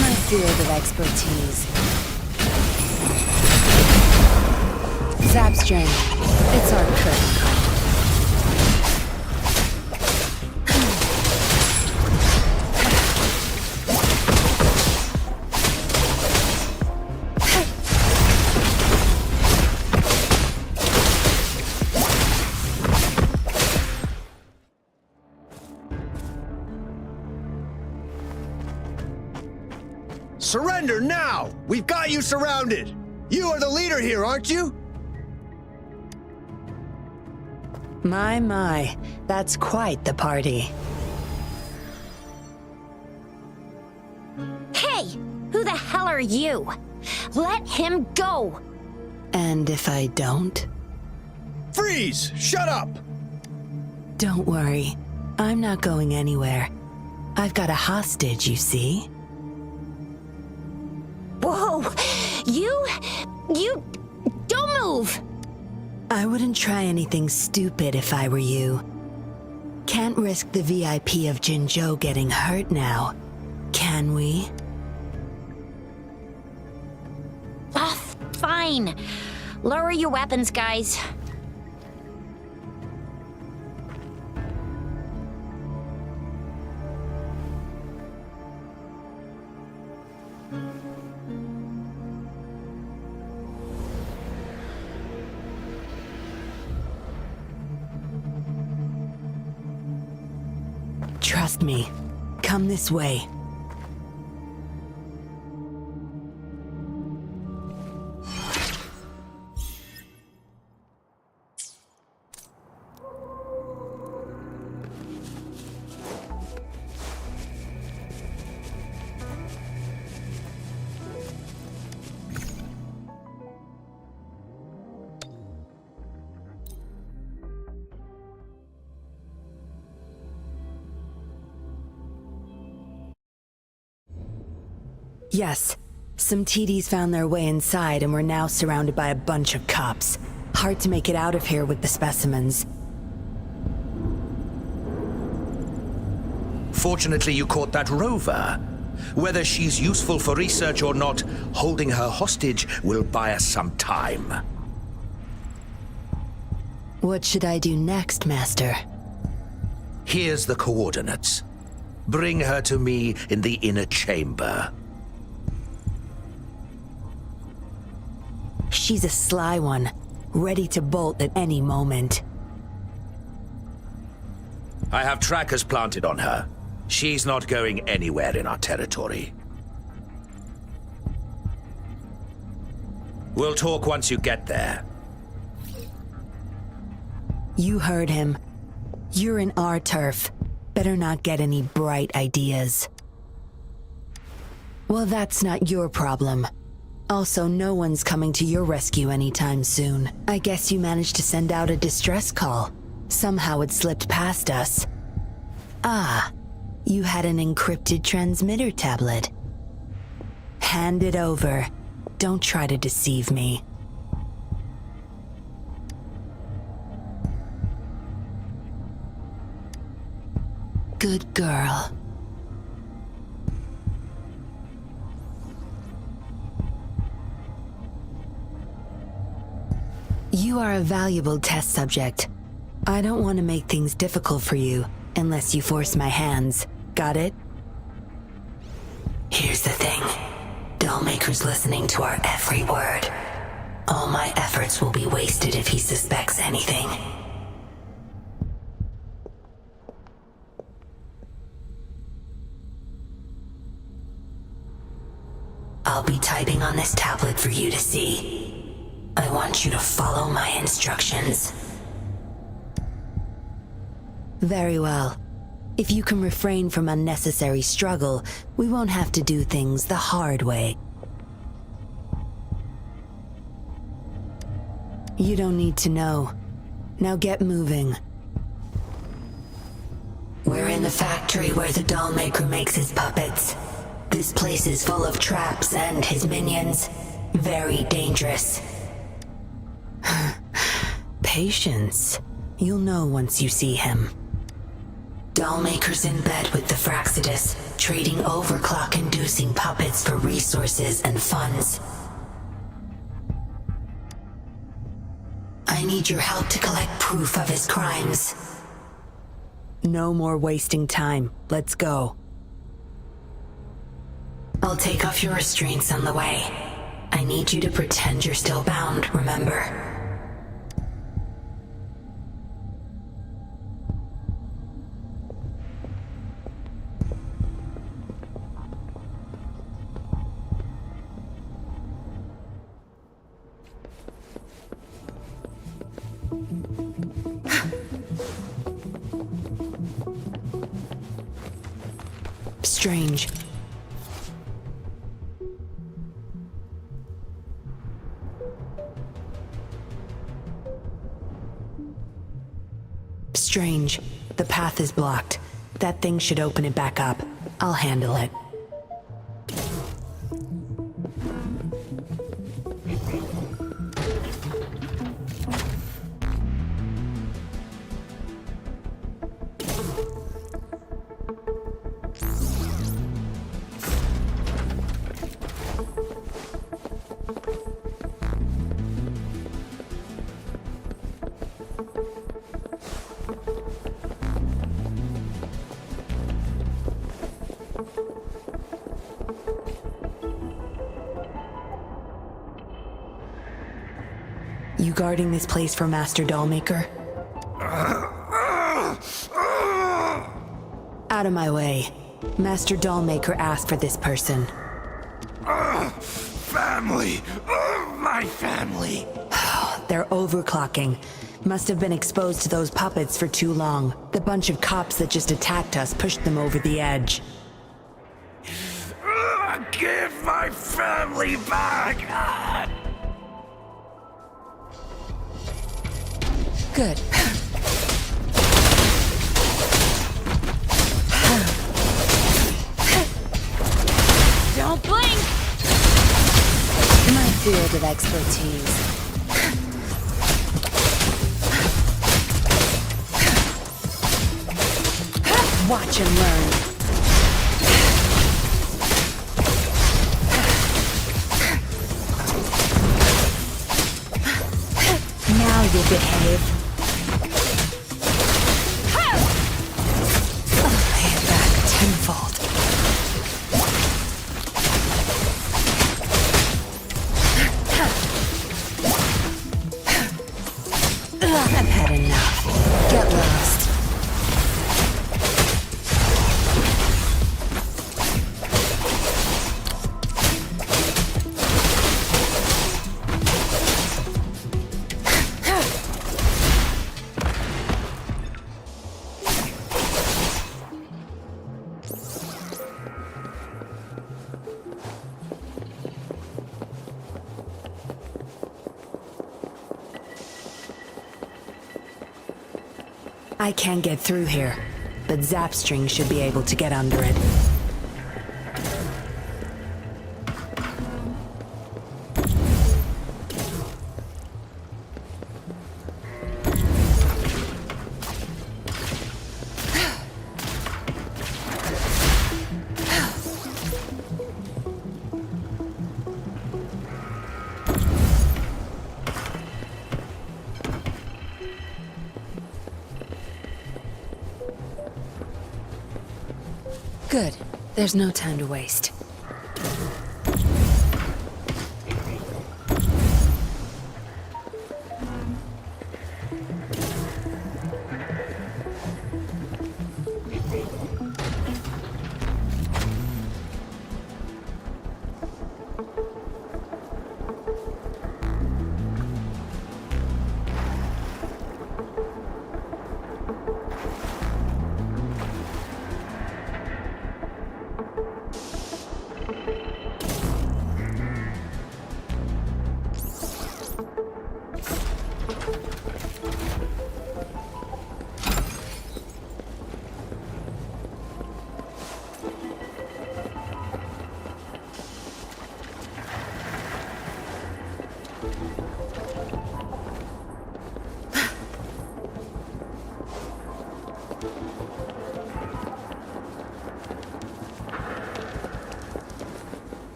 My field of expertise. Zap string. It's our curtain call. Surrender now! We've got you surrounded! You are the leader here, aren't you? My, that's quite the party. Hey, who the hell are you? Let him go! And if I don't? Freeze! Shut up! Don't worry. I'm not going anywhere. I've got a hostage, you see? Whoa! You... Don't move! I wouldn't try anything stupid if I were you. Can't risk the VIP of Jinzhou getting hurt now, can we? Ah, fine. Lower your weapons, guys. Trust me. Come this way. Yes. Some TDs found their way inside and we're now surrounded by a bunch of cops. Hard to make it out of here with the specimens. Fortunately, you caught that rover. Whether she's useful for research or not, holding her hostage will buy us some time. What should I do next, Master? Here's the coordinates. Bring her to me in the inner chamber. She's a sly one, ready to bolt at any moment. I have trackers planted on her. She's not going anywhere in our territory. We'll talk once you get there. You heard him. You're in our turf. Better not get any bright ideas. Well, that's not your problem. Also, no one's coming to your rescue anytime soon. I guess you managed to send out a distress call. Somehow it slipped past us. Ah, you had an encrypted transmitter tablet. Hand it over. Don't try to deceive me. Good girl. You are a valuable test subject. I don't want to make things difficult for you, unless you force my hands. Got it? Here's the thing. Dollmaker's listening to our every word. All my efforts will be wasted if he suspects anything. I'll be typing on this tablet for you to see. I want you to follow my instructions. Very well. If you can refrain from unnecessary struggle, we won't have to do things the hard way. You don't need to know. Now get moving. We're in the factory where the Dollmaker makes his puppets. This place is full of traps and his minions. Very dangerous. Patience. You'll know once you see him. Dollmaker's in bed with the Fraxidus, trading overclock-inducing puppets for resources and funds. I need your help to collect proof of his crimes. No more wasting time. Let's go. I'll take off your restraints on the way. I need you to pretend you're still bound, remember? Strange. Strange. The path is blocked. That thing should open it back up. I'll handle it. You guarding this place for Master Dollmaker? Out of my way. Master Dollmaker asked for this person. Family! My family! They're overclocking. Must have been exposed to those puppets for too long. The bunch of cops that just attacked us pushed them over the edge. Give my family back! Good. Don't blink! field of expertise. Watch and learn. Now you'll behave. I'll pay it back tenfold. I've had enough. Get lost. I can't get through here, but Zapstring should be able to get under it. Good. There's no time to waste.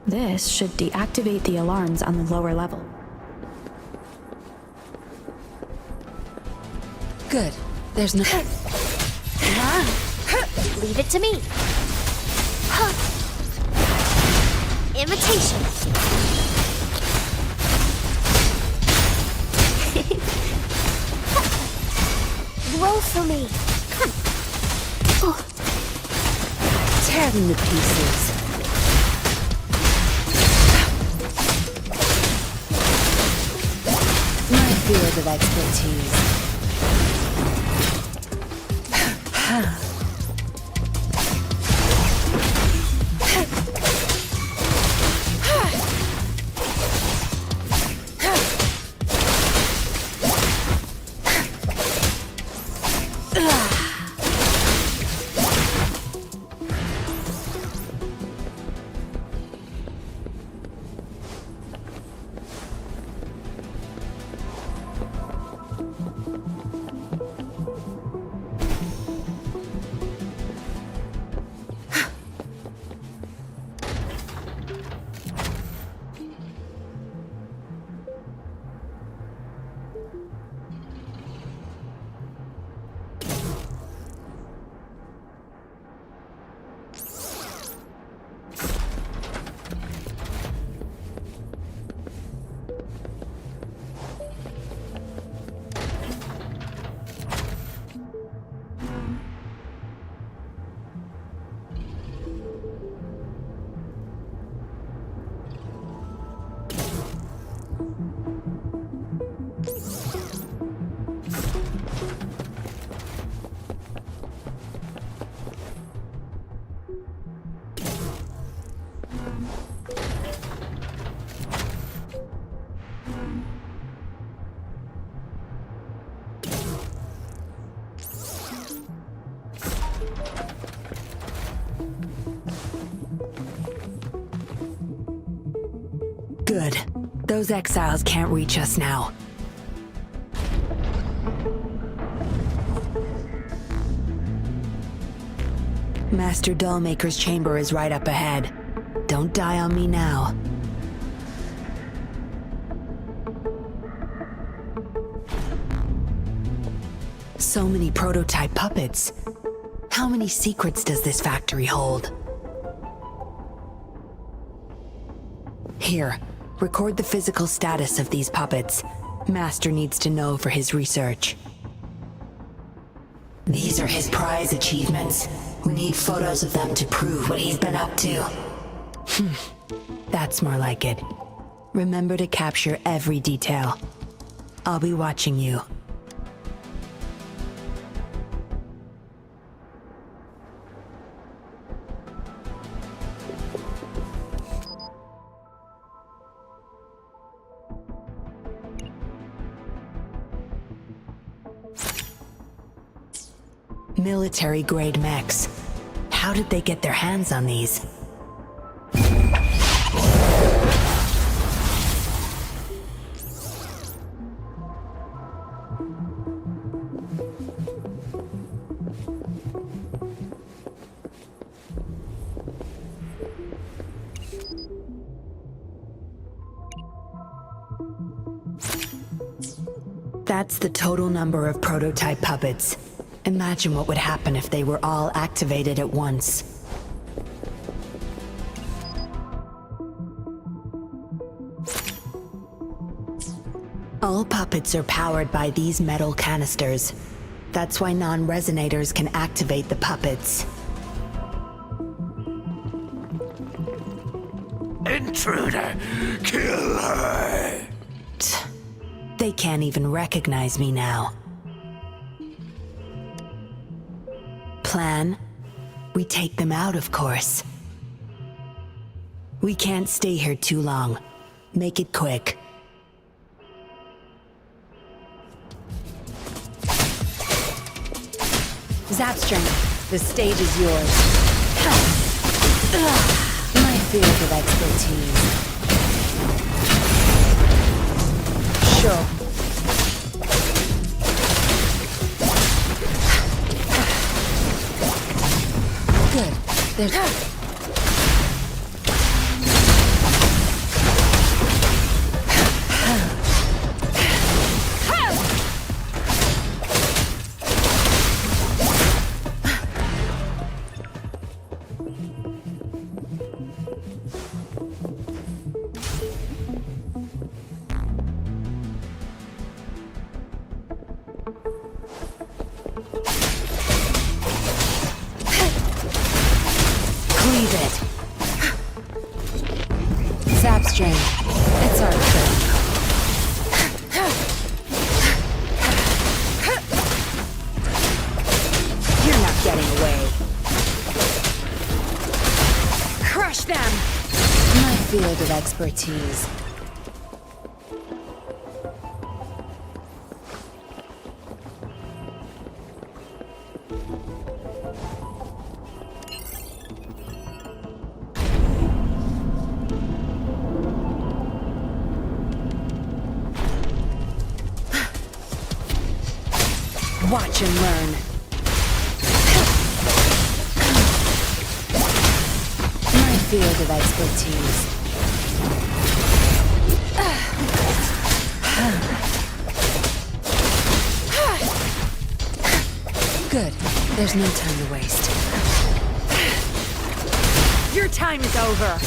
This should deactivate the alarms on the lower level. Good. There's no... Leave it to me. Imitation. Roll for me. Tear them to pieces. My field of expertise. Good. Those exiles can't reach us now. Master Dollmaker's chamber is right up ahead. Don't die on me now. So many prototype puppets. How many secrets does this factory hold? Here, record the physical status of these puppets. Master needs to know for his research. These are his prize achievements. We need photos of them to prove what he's been up to. That's more like it. Remember to capture every detail. I'll be watching you. Military-grade mechs. How did they get their hands on these? That's the total number of prototype puppets. Imagine what would happen if they were all activated at once. All puppets are powered by these metal canisters. That's why non-resonators can activate the puppets. Intruder! Kill her! They can't even recognize me now. Plan? We take them out, of course. We can't stay here too long. Make it quick. Zapstring, the stage is yours. My field of expertise. Sure. Good. There's... Zapstring. It's our turn. You're not getting away. Crush them! My field of expertise. Watch and learn. My field of expertise. Good. There's no time to waste. Your time is over.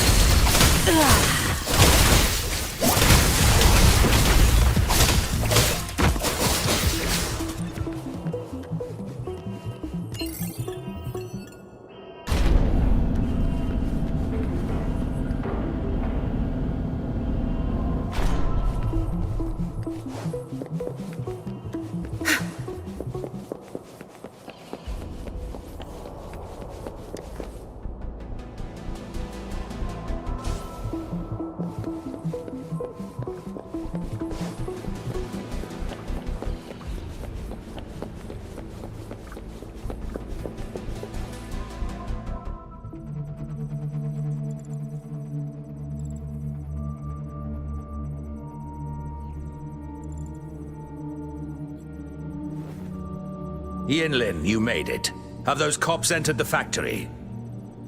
Yinlin, you made it. Have those cops entered the factory?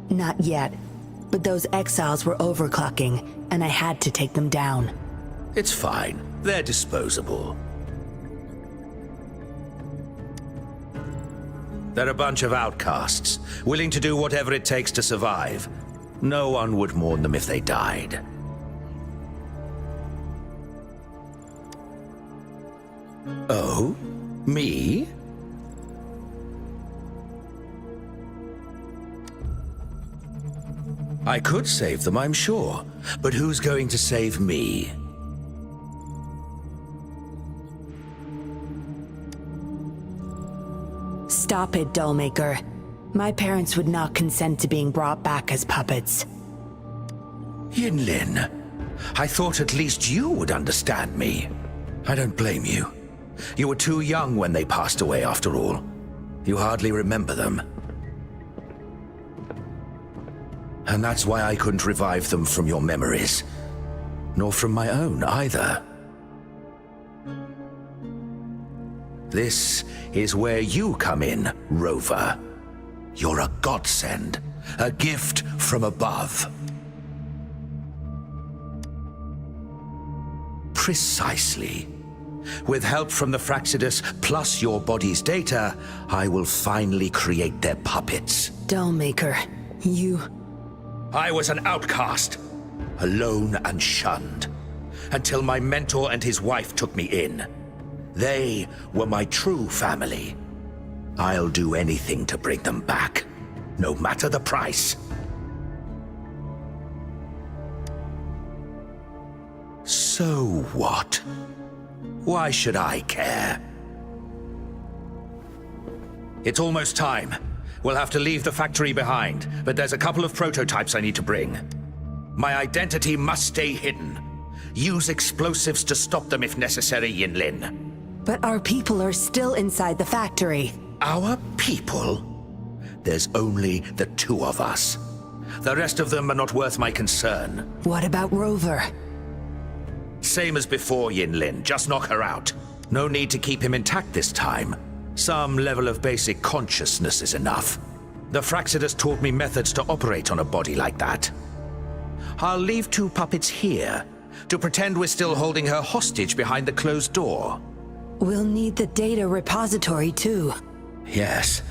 Not yet, but those exiles were overclocking, and I had to take them down. It's fine. They're disposable. They're a bunch of outcasts, willing to do whatever it takes to survive. No one would mourn them if they died. Oh? Me? I could save them, I'm sure. But who's going to save me? Stop it, Dollmaker. My parents would not consent to being brought back as puppets. Yinlin, I thought at least you would understand me. I don't blame you. You were too young when they passed away, after all. You hardly remember them. And that's why I couldn't revive them from your memories. Nor from my own, either. This is where you come in, Rover. You're a godsend, a gift from above. Precisely. With help from the Fraxidus plus your body's data, I will finally create their puppets. Dollmaker, you... I was an outcast, alone and shunned, until my mentor and his wife took me in. They were my true family. I'll do anything to bring them back, no matter the price. So what? Why should I care? It's almost time. We'll have to leave the factory behind, but there's a couple of prototypes I need to bring. My identity must stay hidden. Use explosives to stop them if necessary, Yinlin. But our people are still inside the factory. Our people? There's only the two of us. The rest of them are not worth my concern. What about Rover? Same as before, Yinlin. Just knock her out. No need to keep him intact this time. Some level of basic consciousness is enough. The Fraxidus taught me methods to operate on a body like that. I'll leave two puppets here to pretend we're still holding her hostage behind the closed door. We'll need the data repository, too. Yes,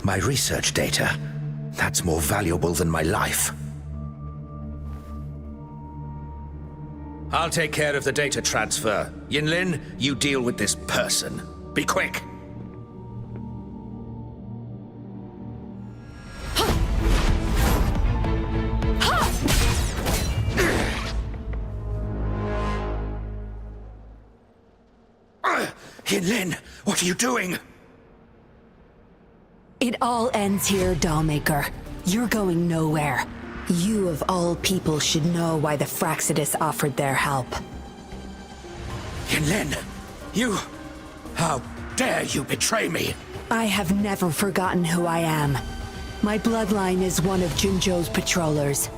my research data. That's more valuable than my life. I'll take care of the data transfer. Yinlin, you deal with this person. Be quick! Yinlin, what are you doing? It all ends here, Dollmaker. You're going nowhere. You of all people should know why the Fraxidus offered their help. Yinlin, you... How dare you betray me? I have never forgotten who I am. My bloodline is one of Jinzhou's patrollers.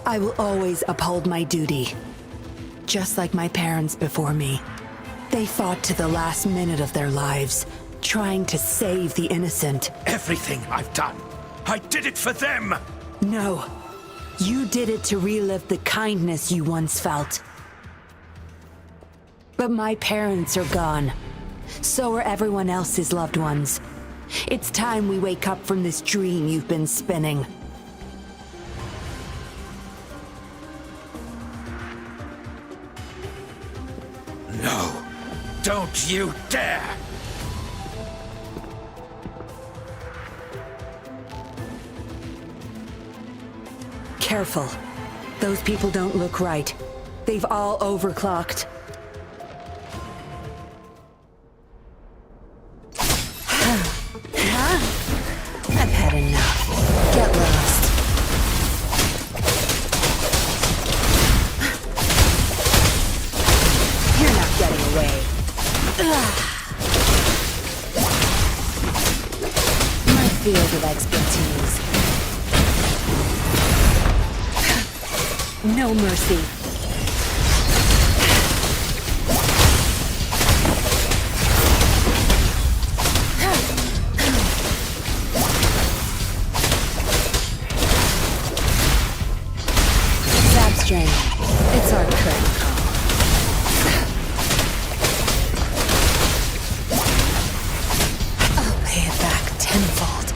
I will always uphold my duty. Just like my parents before me. They fought to the last minute of their lives, trying to save the innocent. Everything I've done, I did it for them! No. You did it to relive the kindness you once felt. But my parents are gone. So are everyone else's loved ones. It's time we wake up from this dream you've been spinning. No. Don't you dare! Careful. Those people don't look right. They've all overclocked. I've had enough. Get lost. You're not getting away. My field of expertise. No mercy. Zapstring. It's our curtain call. I'll pay it back tenfold.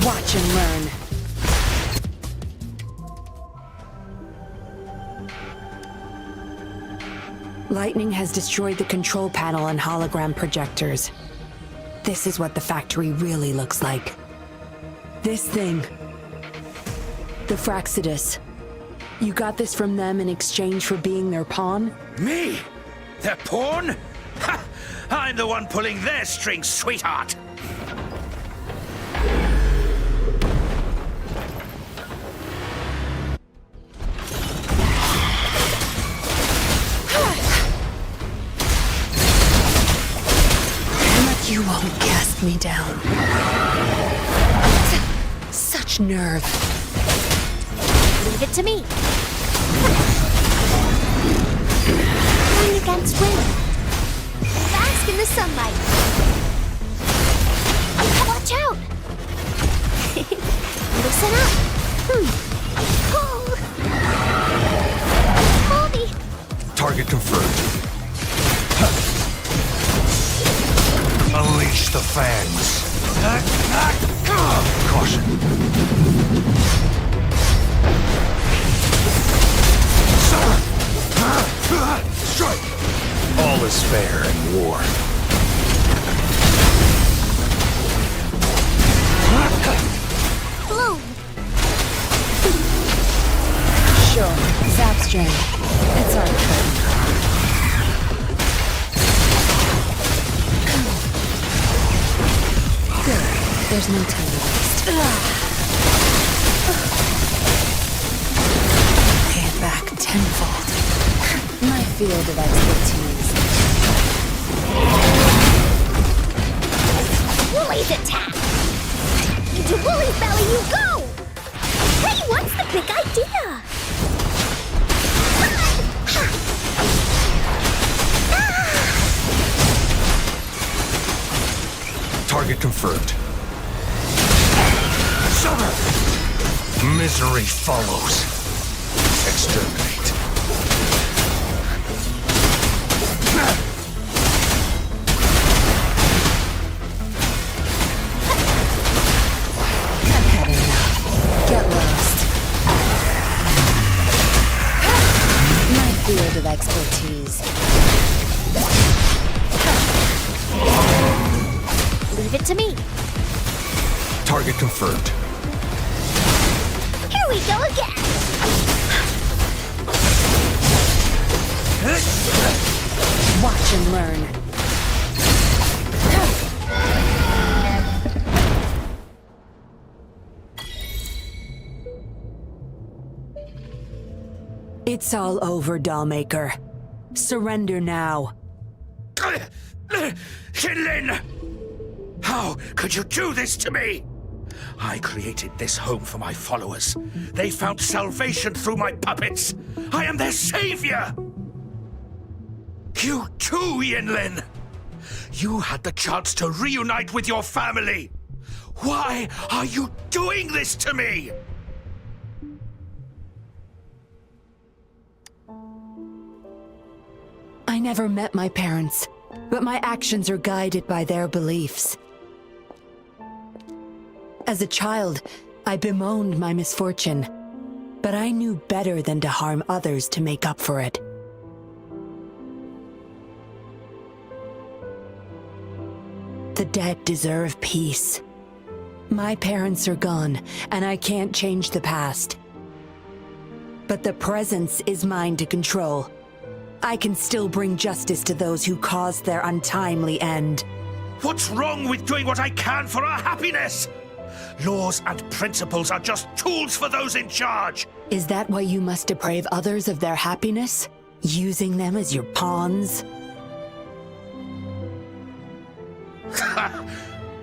Watch and learn. Lightning has destroyed the control panel and hologram projectors. This is what the factory really looks like. This thing. The Fraxidus. You got this from them in exchange for being their pawn? Me? Their pawn? Ha! I'm the one pulling their strings, sweetheart! You won't cast me down. Such nerve. Leave it to me. Wind against wind. Bask in the sunlight. Watch out! Listen up. Oh. Hold me. Target confirmed. Unleash the fangs. Caution. Strike! All is fair in war. Bloom. Sure. Zapstring. It's our curtain call. Good. There's no time to waste. Pay it back tenfold. My field of expertise. Woolly's attack. Into Woolly's belly you go! Hey, what's the big idea? Target confirmed. Summer! Misery follows. Exterminate. I've had enough. Get lost. My field of expertise. Leave it to me. Target confirmed. Here we go again. Watch and learn. It's all over, Dollmaker. Surrender now. Jinlin! How could you do this to me? I created this home for my followers. They found salvation through my puppets. I am their savior! You too, Yinlin! You had the chance to reunite with your family. Why are you doing this to me? I never met my parents, but my actions are guided by their beliefs. As a child, I bemoaned my misfortune, but I knew better than to harm others to make up for it. The dead deserve peace. My parents are gone, and I can't change the past. But the present is mine to control. I can still bring justice to those who caused their untimely end. What's wrong with doing what I can for our happiness? Laws and principles are just tools for those in charge. Is that why you must deprave others of their happiness? Using them as your pawns?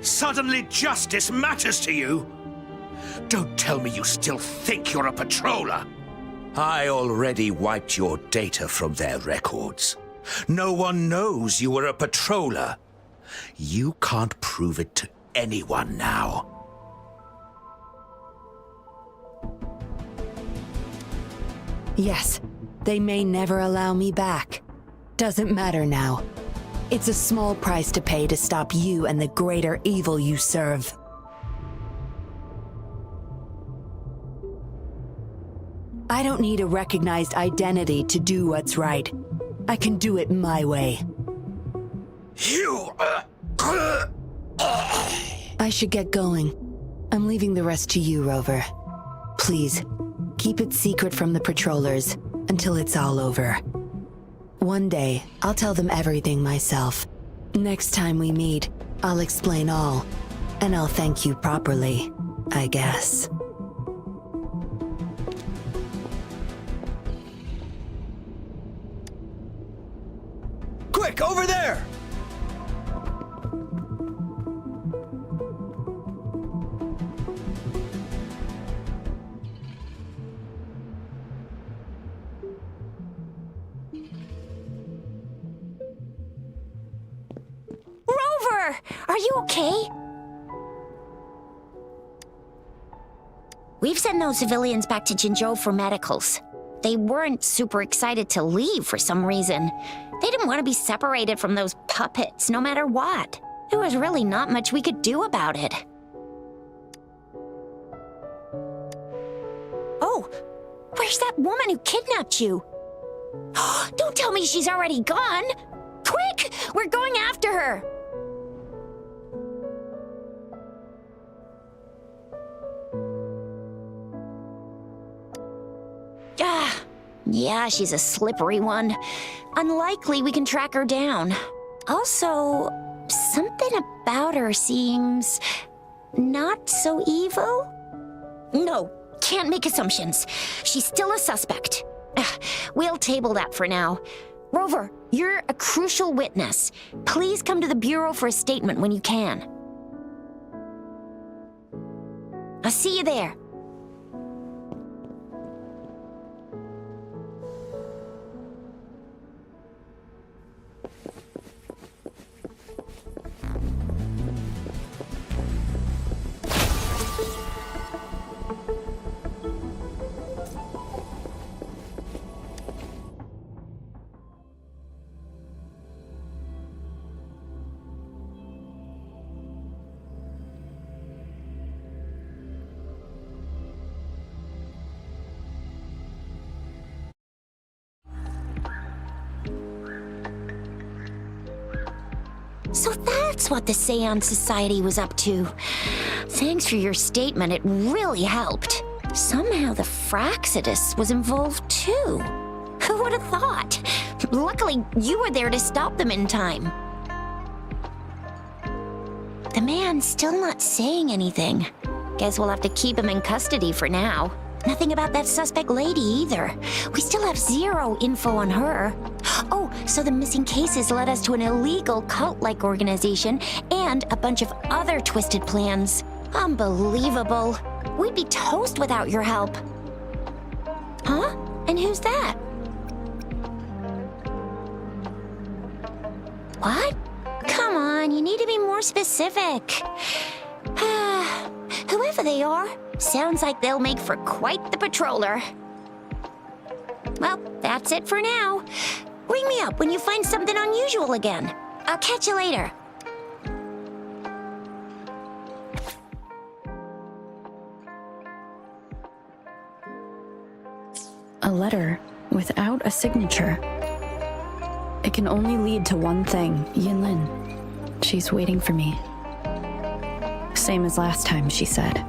Suddenly justice matters to you? Don't tell me you still think you're a patroller. I already wiped your data from their records. No one knows you were a patroller. You can't prove it to anyone now. Yes, they may never allow me back. Doesn't matter now. It's a small price to pay to stop you and the greater evil you serve. I don't need a recognized identity to do what's right. I can do it my way. I should get going. I'm leaving the rest to you, Rover. Please, keep it secret from the patrollers until it's all over. One day, I'll tell them everything myself. Next time we meet, I'll explain all, and I'll thank you properly, I guess. Quick, over there! Rover! Are you okay? We've sent those civilians back to Jinzhou for medicals. They weren't super excited to leave for some reason. They didn't want to be separated from those puppets, no matter what. There was really not much we could do about it. Oh, where's that woman who kidnapped you? Don't tell me she's already gone! Quick! We're going after her! Yeah, she's a slippery one. Unlikely we can track her down. Also, something about her seems not so evil? No, can't make assumptions. She's still a suspect. We'll table that for now. Rover, you're a crucial witness. Please come to the Bureau for a statement when you can. I'll see you there. So that's what the Seance Society was up to. Thanks for your statement, it really helped. Somehow the Fraxidus was involved too. Who would have thought? Luckily, you were there to stop them in time. The man's still not saying anything. Guess we'll have to keep him in custody for now. Nothing about that suspect lady either. We still have zero info on her. Oh, so the missing cases led us to an illegal cult-like organization and a bunch of other twisted plans. Unbelievable. We'd be toast without your help. Huh? And who's that? What? Come on, you need to be more specific. Whoever they are, sounds like they'll make for quite the patroller. Well, that's it for now. Ring me up when you find something unusual again. I'll catch you later. A letter without a signature. It can only lead to one thing, Yinlin. She's waiting for me. Same as last time, she said.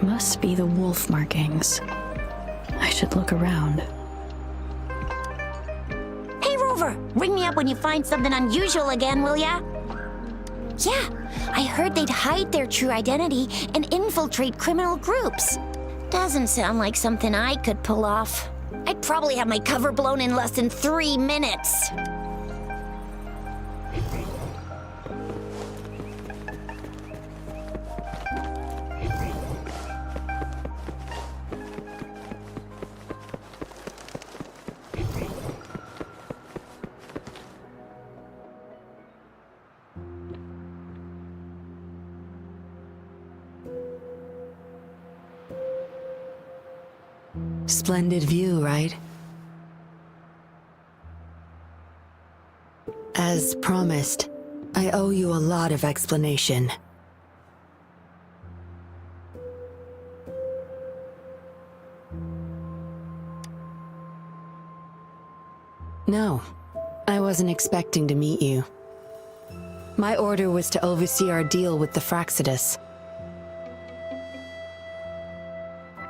Must be the wolf markings. I should look around. Hey, Rover! Ring me up when you find something unusual again, will ya? Yeah, I heard they'd hide their true identity and infiltrate criminal groups. Doesn't sound like something I could pull off. I'd probably have my cover blown in less than 3 minutes. Splendid view, right? As promised, I owe you a lot of explanation. No, I wasn't expecting to meet you. My order was to oversee our deal with the Fraxidus.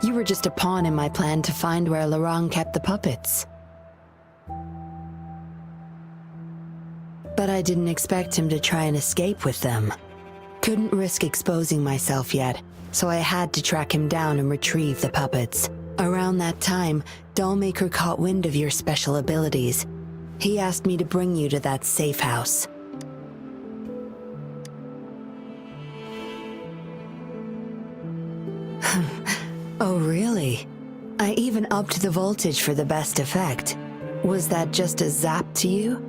You were just a pawn in my plan to find where Laurent kept the puppets. But I didn't expect him to try and escape with them. Couldn't risk exposing myself yet, so I had to track him down and retrieve the puppets. Around that time, Dollmaker caught wind of your special abilities. He asked me to bring you to that safe house. Oh, really? I even upped the voltage for the best effect. Was that just a zap to you?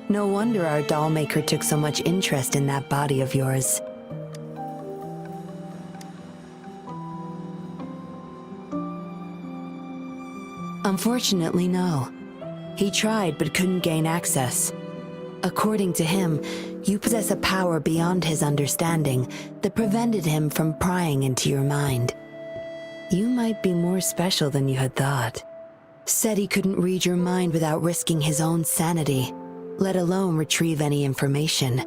No wonder our dollmaker took so much interest in that body of yours. Unfortunately, no. He tried but couldn't gain access. According to him, you possess a power beyond his understanding that prevented him from prying into your mind. You might be more special than you had thought. Said he couldn't read your mind without risking his own sanity, let alone retrieve any information.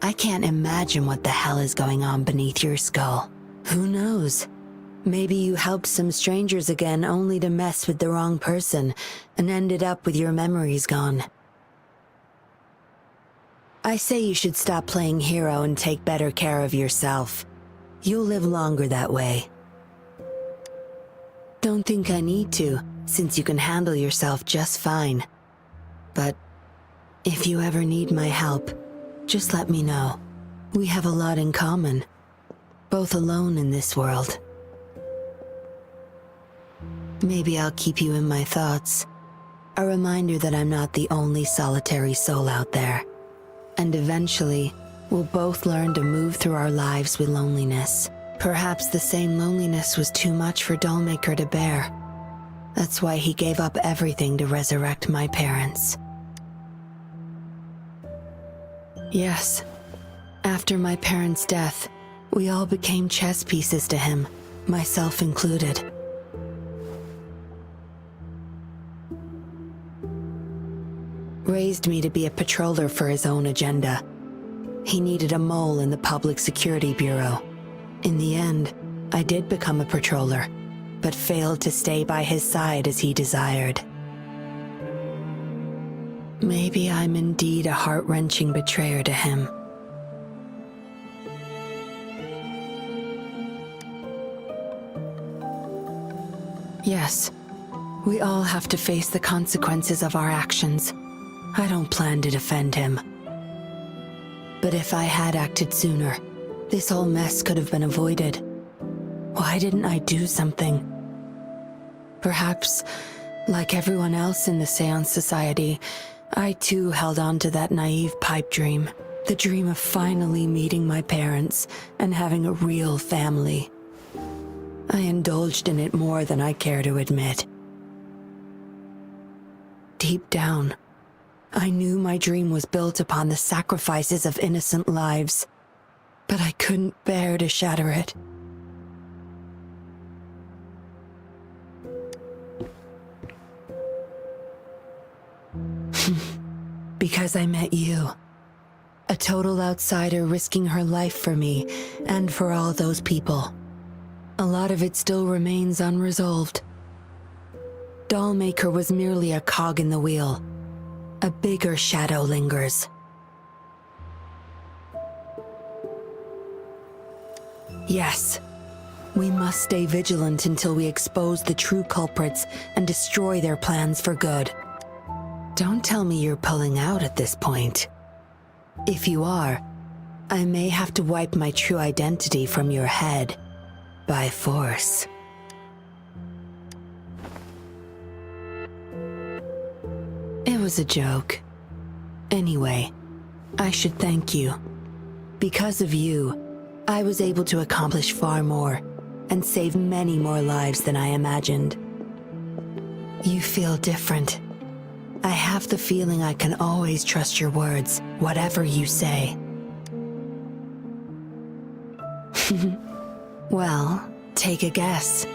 I can't imagine what the hell is going on beneath your skull. Who knows? Maybe you helped some strangers again only to mess with the wrong person and ended up with your memories gone. I say you should stop playing hero and take better care of yourself. You'll live longer that way. Don't think I need to, since you can handle yourself just fine. But if you ever need my help, just let me know. We have a lot in common, both alone in this world. Maybe I'll keep you in my thoughts. A reminder that I'm not the only solitary soul out there. And eventually, we'll both learn to move through our lives with loneliness. Perhaps the same loneliness was too much for Dollmaker to bear. That's why he gave up everything to resurrect my parents. Yes, after my parents' death, we all became chess pieces to him, myself included. Raised me to be a patroller for his own agenda. He needed a mole in the Public Security Bureau. In the end, I did become a patroller, but failed to stay by his side as he desired. Maybe I'm indeed a heart-wrenching betrayer to him. Yes, we all have to face the consequences of our actions. I don't plan to defend him. But if I had acted sooner, this whole mess could have been avoided. Why didn't I do something? Perhaps, like everyone else in the Seance Society, I too held on to that naive pipe dream. The dream of finally meeting my parents and having a real family. I indulged in it more than I care to admit. Deep down, I knew my dream was built upon the sacrifices of innocent lives, but I couldn't bear to shatter it. Because I met you. A total outsider risking her life for me and for all those people. A lot of it still remains unresolved. Dollmaker was merely a cog in the wheel. A bigger shadow lingers. Yes, we must stay vigilant until we expose the true culprits and destroy their plans for good. Don't tell me you're pulling out at this point. If you are, I may have to wipe my true identity from your head by force. It was a joke. Anyway, I should thank you. Because of you, I was able to accomplish far more and save many more lives than I imagined. You feel different. I have the feeling I can always trust your words, whatever you say. Well, take a guess.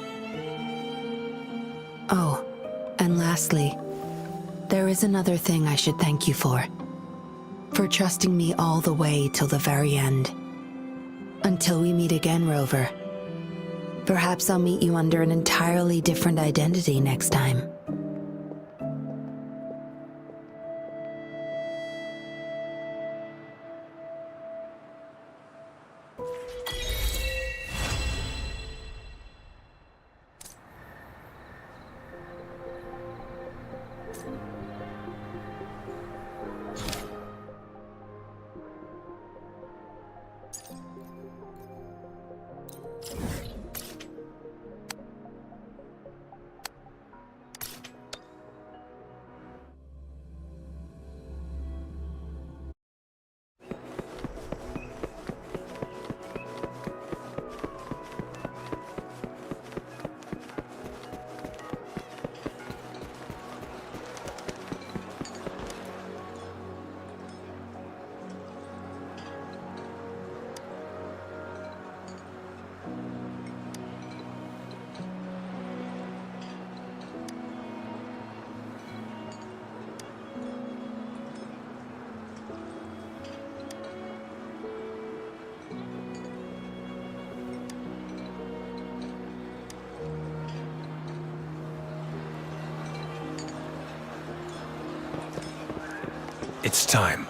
Oh, and lastly, there is another thing I should thank you for. For trusting me all the way till the very end. Until we meet again, Rover. Perhaps I'll meet you under an entirely different identity next time. It's time.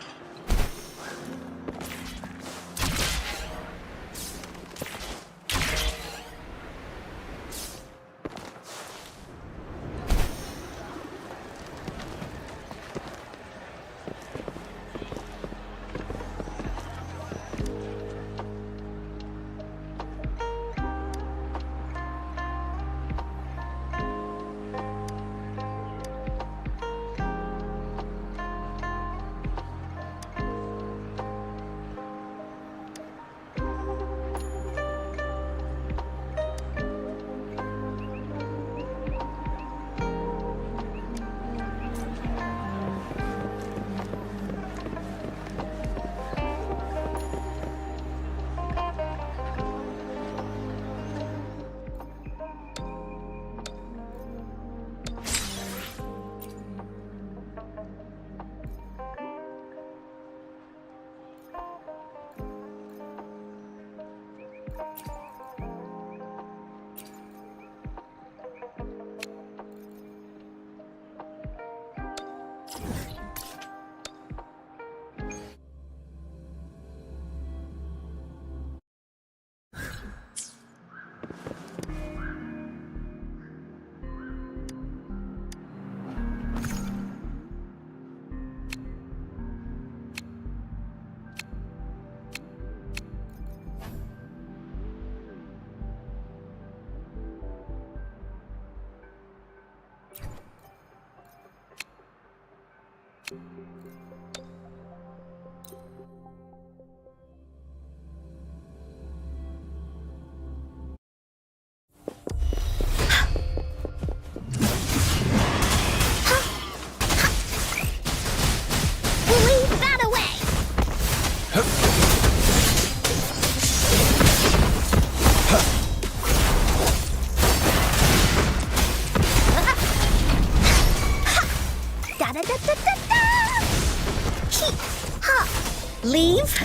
Leave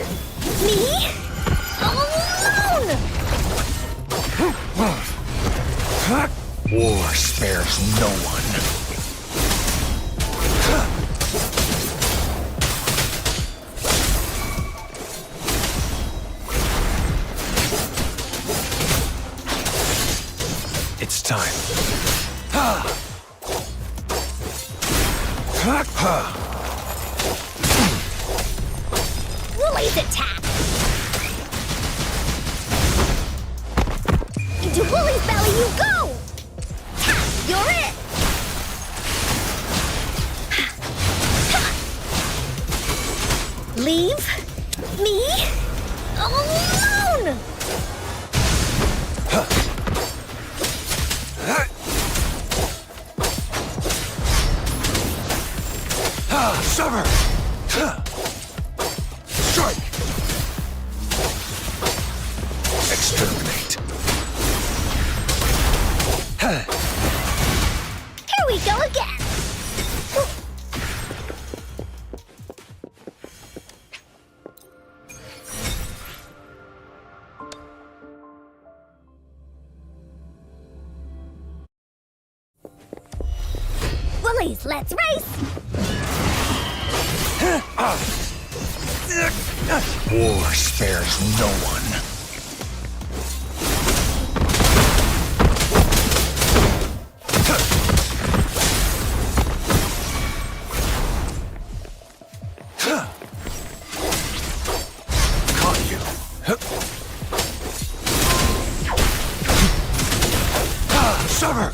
me alone! War spares no one. It's time. Woolie's attack! Into Woolie's belly you go! You're it! Leave me alone! Sever! Strike! Exterminate! Here we go again! Woolies, let's race! War spares no one. Caught you. Sever!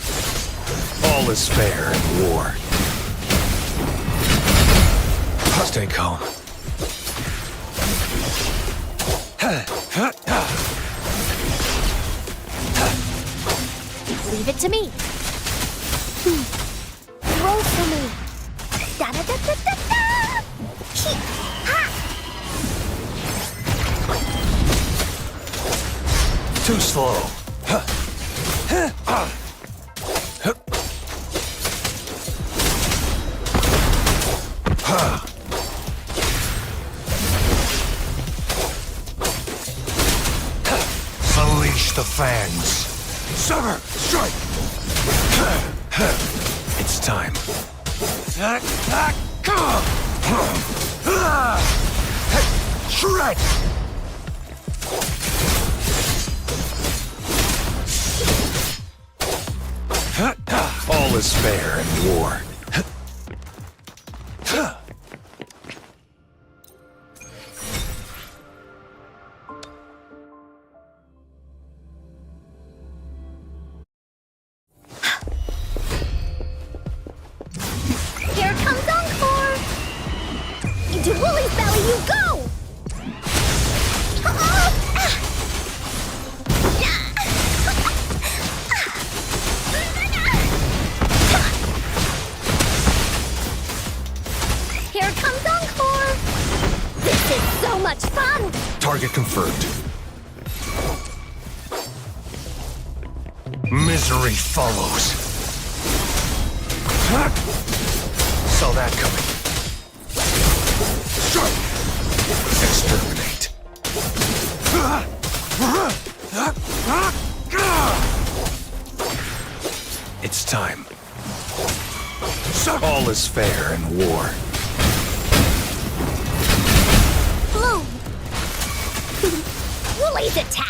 All is fair in war. Stay calm. Leave it to me. Roll for me. Da da da da da da. Hee, ha. Too slow. Unleash the fangs. Sever! Strike! It's time. Shred! All is fair in war. Here comes Encore! Into Woolie's belly you go! Here comes Encore! This is so much fun! Target confirmed. Misery follows. Saw that coming. Strike! Exterminate. It's time. All is fair in war. Bloom! Woolie's attack!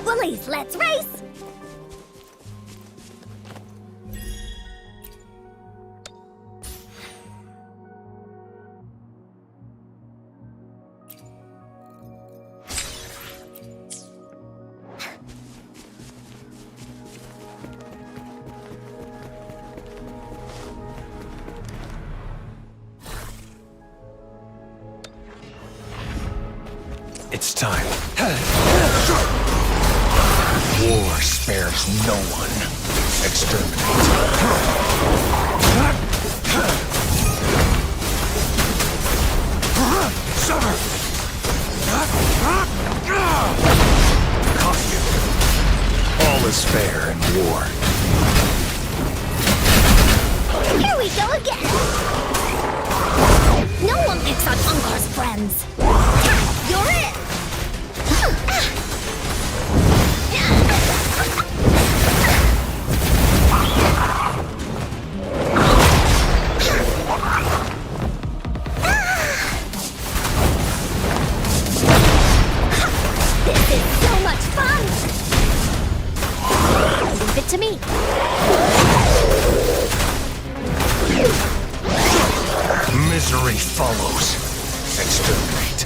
Bullies, let's race! It's time. War spares no one. Exterminate. Summer! Caught you. All is fair in war. Here we go again! No one picks on Ungar's friends! You're it! This is so much fun! Leave it to me. Misery follows. Exterminate.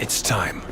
It's time.